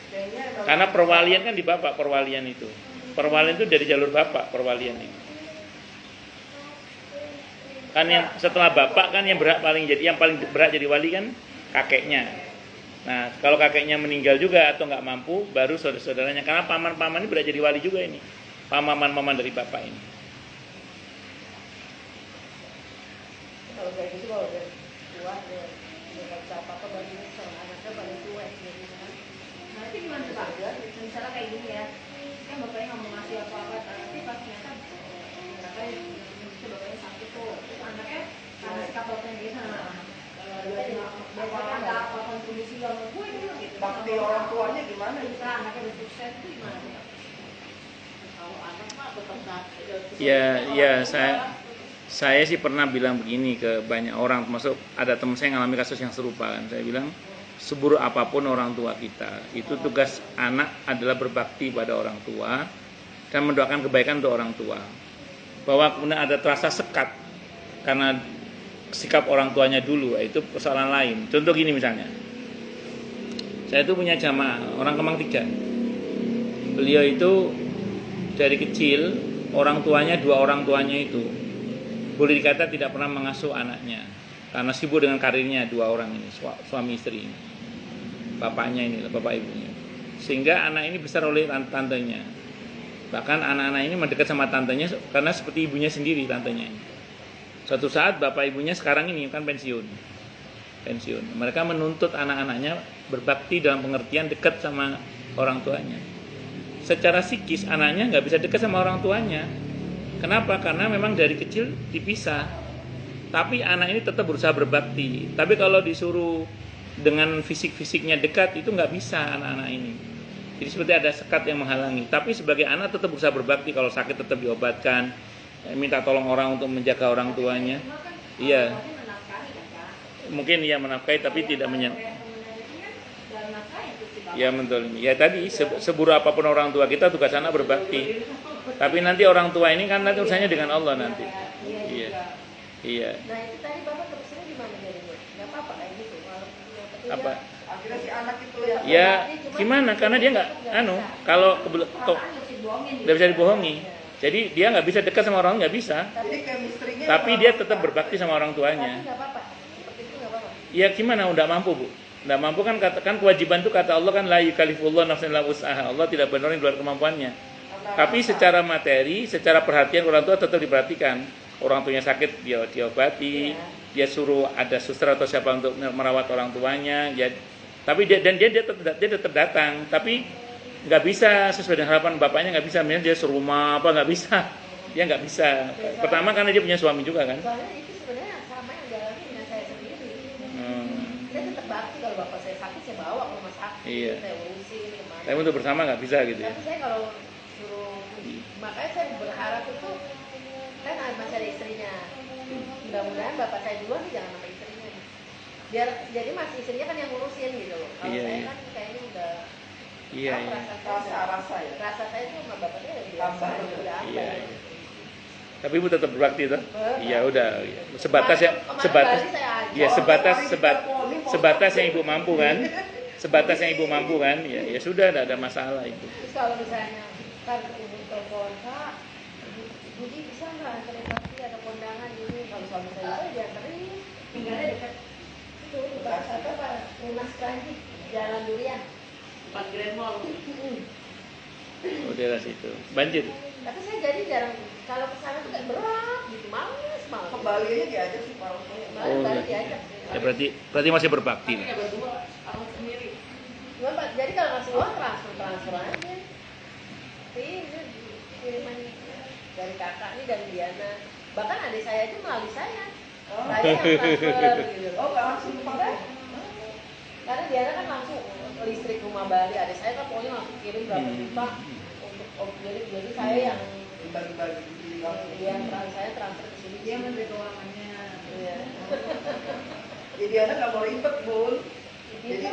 Speaker 4: Kayaknya memang-
Speaker 1: Karena perwalian kan di bapak, perwalian itu. Perwalian itu dari jalur bapak, perwalian itu. Kan yang setelah bapak kan yang paling berat jadi wali kan kakeknya. Nah, kalau kakeknya meninggal juga atau nggak mampu, baru saudara-saudaranya. Karena paman-paman ini berat jadi wali juga ini. Paman-paman dari bapak ini.
Speaker 2: Kalau kayak gitu kalau udah tua dia nggak bisa apa-apa bagi sama anaknya paling tua jadi kan.
Speaker 3: Nah itu gimana tuh Pak? Misalnya kayak gini ya, kan bapaknya nggak mau ngasih apa-apa, tapi pas ternyata bapaknya sakit tuh, terus anaknya karena sikap bapaknya gitu, bapaknya nggak apa kontribusi sama gue dulu gitu.
Speaker 4: Bakti orang tuanya gimana?
Speaker 3: Bisa anaknya udah sukses itu gimana tuh Pak? Kalau anak mah tetap
Speaker 1: Ya, saya sih pernah bilang begini ke banyak orang, termasuk ada teman saya yang ngalami kasus yang serupa kan. Saya bilang, seburuk apapun orang tua kita, itu tugas anak adalah berbakti pada orang tua dan mendoakan kebaikan untuk orang tua. Bahwa kemudian ada terasa sekat karena sikap orang tuanya dulu, itu persoalan lain. Contoh gini misalnya, saya itu punya jamaah orang Kemang 3. Beliau itu dari kecil dua orang tuanya itu boleh dikata tidak pernah mengasuh anaknya karena sibuk dengan karirnya dua orang ini, suami istri ini, bapaknya ini, bapak ibunya, sehingga anak ini besar oleh tantenya. Bahkan anak-anak ini mendekat sama tantenya karena seperti ibunya sendiri tantenya ini. Suatu saat bapak ibunya sekarang ini kan pensiun. Mereka menuntut anak-anaknya berbakti dalam pengertian dekat sama orang tuanya. Secara psikis anaknya nggak bisa dekat sama orang tuanya. Kenapa? Karena memang dari kecil dipisah. Tapi anak ini tetap berusaha berbakti. Tapi kalau disuruh dengan fisik-fisiknya dekat, itu nggak bisa anak-anak ini. Jadi seperti ada sekat yang menghalangi. Tapi sebagai anak tetap berusaha berbakti. Kalau sakit tetap diobatkan, minta tolong orang untuk menjaga orang tuanya. Iya. mungkin ia menafkahi tapi tidak
Speaker 3: Kayak temennya itu kan dalam nafkahnya tuh si bapak.
Speaker 1: ya betul. Ya tadi seburuk apapun orang tua kita tugas anak berbakti. Tapi nanti orang tua ini kan nanti urusannya dengan Allah nanti.
Speaker 3: Iya
Speaker 1: Iya.
Speaker 3: juga.
Speaker 1: Iya.
Speaker 2: Nah itu tadi bapak terusnya gimana jadinya? Nggak apa-apa kayak gitu. Kalau yang penting
Speaker 1: Apa?
Speaker 4: Akhirnya si anak itu ya.
Speaker 1: Ya gimana? Karena dia nggak kalau
Speaker 3: Perasaan mesti dibohongin gitu.
Speaker 1: nggak bisa dibohongi. Jadi dia nggak bisa dekat sama orang nggak bisa.
Speaker 4: Jadi chemistry-nya
Speaker 1: Tapi dia tetap berbakti sama orang
Speaker 2: Tapi
Speaker 1: tuanya.
Speaker 2: nggak apa-apa. Seperti itu nggak apa-apa.
Speaker 1: Ya gimana? Udah mampu bu. Udah mampu kan kan kewajiban tuh kata Allah kan la yukallifullahu nafsan illa wus'aha. Allah tidak benar di luar kemampuannya. Tapi secara materi, secara perhatian orang tua tetap diperhatikan. Orang tuanya sakit dia diobati, dia suruh ada suster atau siapa untuk merawat orang tuanya. Ya, tapi dia tetap datang. Tapi nggak bisa sesuai dengan harapan bapaknya, nggak bisa. Misalnya dia serumah apa nggak bisa. Dia nggak bisa. Pertama karena dia punya suami juga kan.
Speaker 2: Soalnya itu sebenarnya sama yang dialami dengan saya sendiri. Saya tetap bakti kalau bapak saya sakit saya bawa ke rumah sakit,
Speaker 1: Iya.
Speaker 2: saya urusin kemana.
Speaker 1: Tapi untuk bersama nggak bisa gitu ya.
Speaker 2: Tapi saya kalau suruh, makanya saya berharap itu kan masih ada istrinya. Mudah-mudahan bapak saya duluan nih jangan sama istrinya. Biar jadi masih istrinya kan yang ngurusin gitu loh. Kalau
Speaker 1: Iya,
Speaker 2: saya
Speaker 1: iya.
Speaker 2: kan kayaknya udah
Speaker 1: Iya, iya.
Speaker 4: Rasa ya.
Speaker 2: rasa saya tuh sama bapaknya udah biasa,
Speaker 4: Tambah.
Speaker 2: udah apa
Speaker 1: Iya,
Speaker 2: ya.
Speaker 1: iya. Tapi ibu tetap berbakti tuh.
Speaker 2: Betul.
Speaker 1: Iya udah. Sebatas ya,
Speaker 2: Kemarin
Speaker 1: sebatas.
Speaker 2: Bali saya ajak.
Speaker 1: Ya sebatas yang ibu mampu kan. Sebatas yang ibu mampu kan. Ya sudah, tidak ada masalah itu.
Speaker 2: Terus kalau misalnya kan ibu telepon Kak, Budi bisa nggak anterin bakti ada kondangan ini? Kalau suami saya itu dianterin, tinggalnya dekat itu di apa Lunas Kranji, Jalan Durian.
Speaker 3: 4 Grand Mall.
Speaker 1: Oh daerah situ. Banjir.
Speaker 2: Tapi saya jadi jarang kalau ke sana tuh kayak berat gitu, males banget.
Speaker 4: Ke Bali aja diajak sih Pak.
Speaker 2: Bali
Speaker 1: Oh,
Speaker 2: Bali
Speaker 1: iya.
Speaker 2: diajak.
Speaker 1: Ya berarti masih berbakti.
Speaker 3: Tapi kayak berdua, aku sendiri.
Speaker 2: Cuma Pak, jadi kalau ngasih uang transfer aja. Ini kiriman dari kakak nih dari Diana. Bahkan adik saya itu melalui saya. Saya yang transfer gitu.
Speaker 4: Oh, nggak langsung ke Pak.
Speaker 2: Karena Diana kan langsung listrik rumah Bali, adik saya kan pokoknya langsung kirim berapa juta untuk jadi saya yang
Speaker 4: Dibagi-bagi langsung.
Speaker 2: dia saya transfer ke sini.
Speaker 3: Dia menteri keuangannya.
Speaker 2: Iya.
Speaker 4: Jadi anak nggak mau ribet bun.
Speaker 2: Itu dia,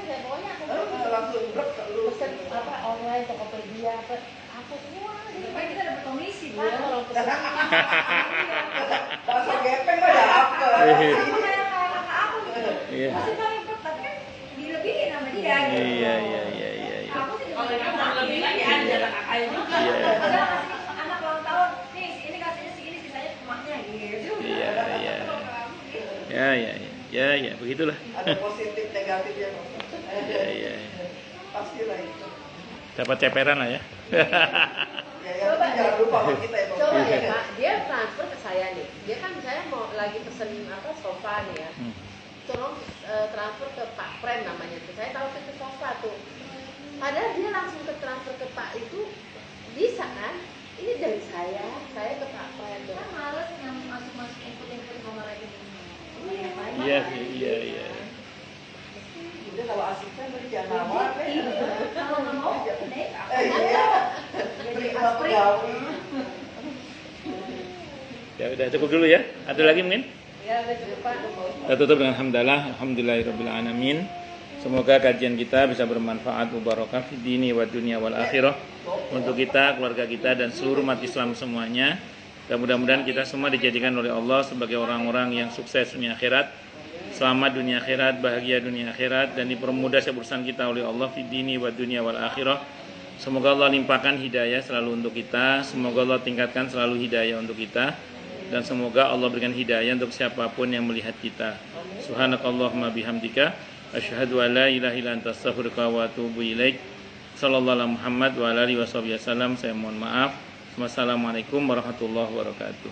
Speaker 2: ya pokoknya aku
Speaker 4: Bisa langsung brek ke lu.
Speaker 2: pesen apa online Tokopedia apa semua. Jadi
Speaker 3: Supaya kita dapat komisi, Bu.
Speaker 2: kan kalau pesen
Speaker 4: Bahasa gepeng mah dapet.
Speaker 3: Sama kayak kakak aku gitu.
Speaker 1: Iya.
Speaker 3: Masih paling tapi kan dilebihin sama dia gitu.
Speaker 1: Iya.
Speaker 3: Aku sih juga
Speaker 5: Kalau kamu lebih lagi ada kakaknya juga.
Speaker 1: Iya.
Speaker 3: Ada kasih anak ulang tahun, nih ini kasihnya segini sisanya emaknya gitu.
Speaker 1: Iya. Ya, begitulah.
Speaker 4: Ada positif negatifnya.
Speaker 1: Iya.
Speaker 4: Pastilah itu.
Speaker 1: Dapat ceperan lah ya.
Speaker 4: Ya, yang penting jangan lupa sama kita ya Pak.
Speaker 2: coba ya Pak, dia transfer ke saya nih. Dia kan saya mau lagi pesen apa sofa nih ya. Tolong transfer ke Pak Prem namanya tuh. Saya tahu itu sofa tuh. Padahal dia langsung ke transfer ke Pak itu bisa kan? Ini dari saya ke Pak Prem.
Speaker 3: Kan males yang masuk ikut nomor lagi.
Speaker 1: Iya.
Speaker 4: Udah kalau asik kan tadi jangan nawar deh.
Speaker 3: Kalau nggak mau, deh.
Speaker 4: Iya. Beri sama pegawai.
Speaker 1: Ya udah cukup dulu ya. Ada lagi mungkin?
Speaker 2: Ya udah cukup Pak.
Speaker 1: Kita tutup dengan alhamdulillahirabbil alamin. Semoga kajian kita bisa bermanfaat mubarakah fid dini wa dunya wal akhirah untuk kita, keluarga kita dan seluruh umat Islam semuanya. Dan mudah-mudahan kita semua dijadikan oleh Allah sebagai orang-orang yang sukses dunia akhirat, selamat dunia akhirat, bahagia dunia akhirat, dan dipermudah urusan kita oleh Allah fid dini wa dunya wal akhirah. Semoga Allah limpahkan hidayah selalu untuk kita, semoga Allah tingkatkan selalu hidayah untuk kita, dan semoga Allah berikan hidayah untuk siapapun yang melihat kita. Subhanakallahumma bihamdika asyhadu an la ilaha illa anta astaghfiruka wa atubu ilaik. Sallallahu alaihi Muhammad wa alihi wasallam. Saya mohon maaf. Wassalamualaikum warahmatullahi wabarakatuh.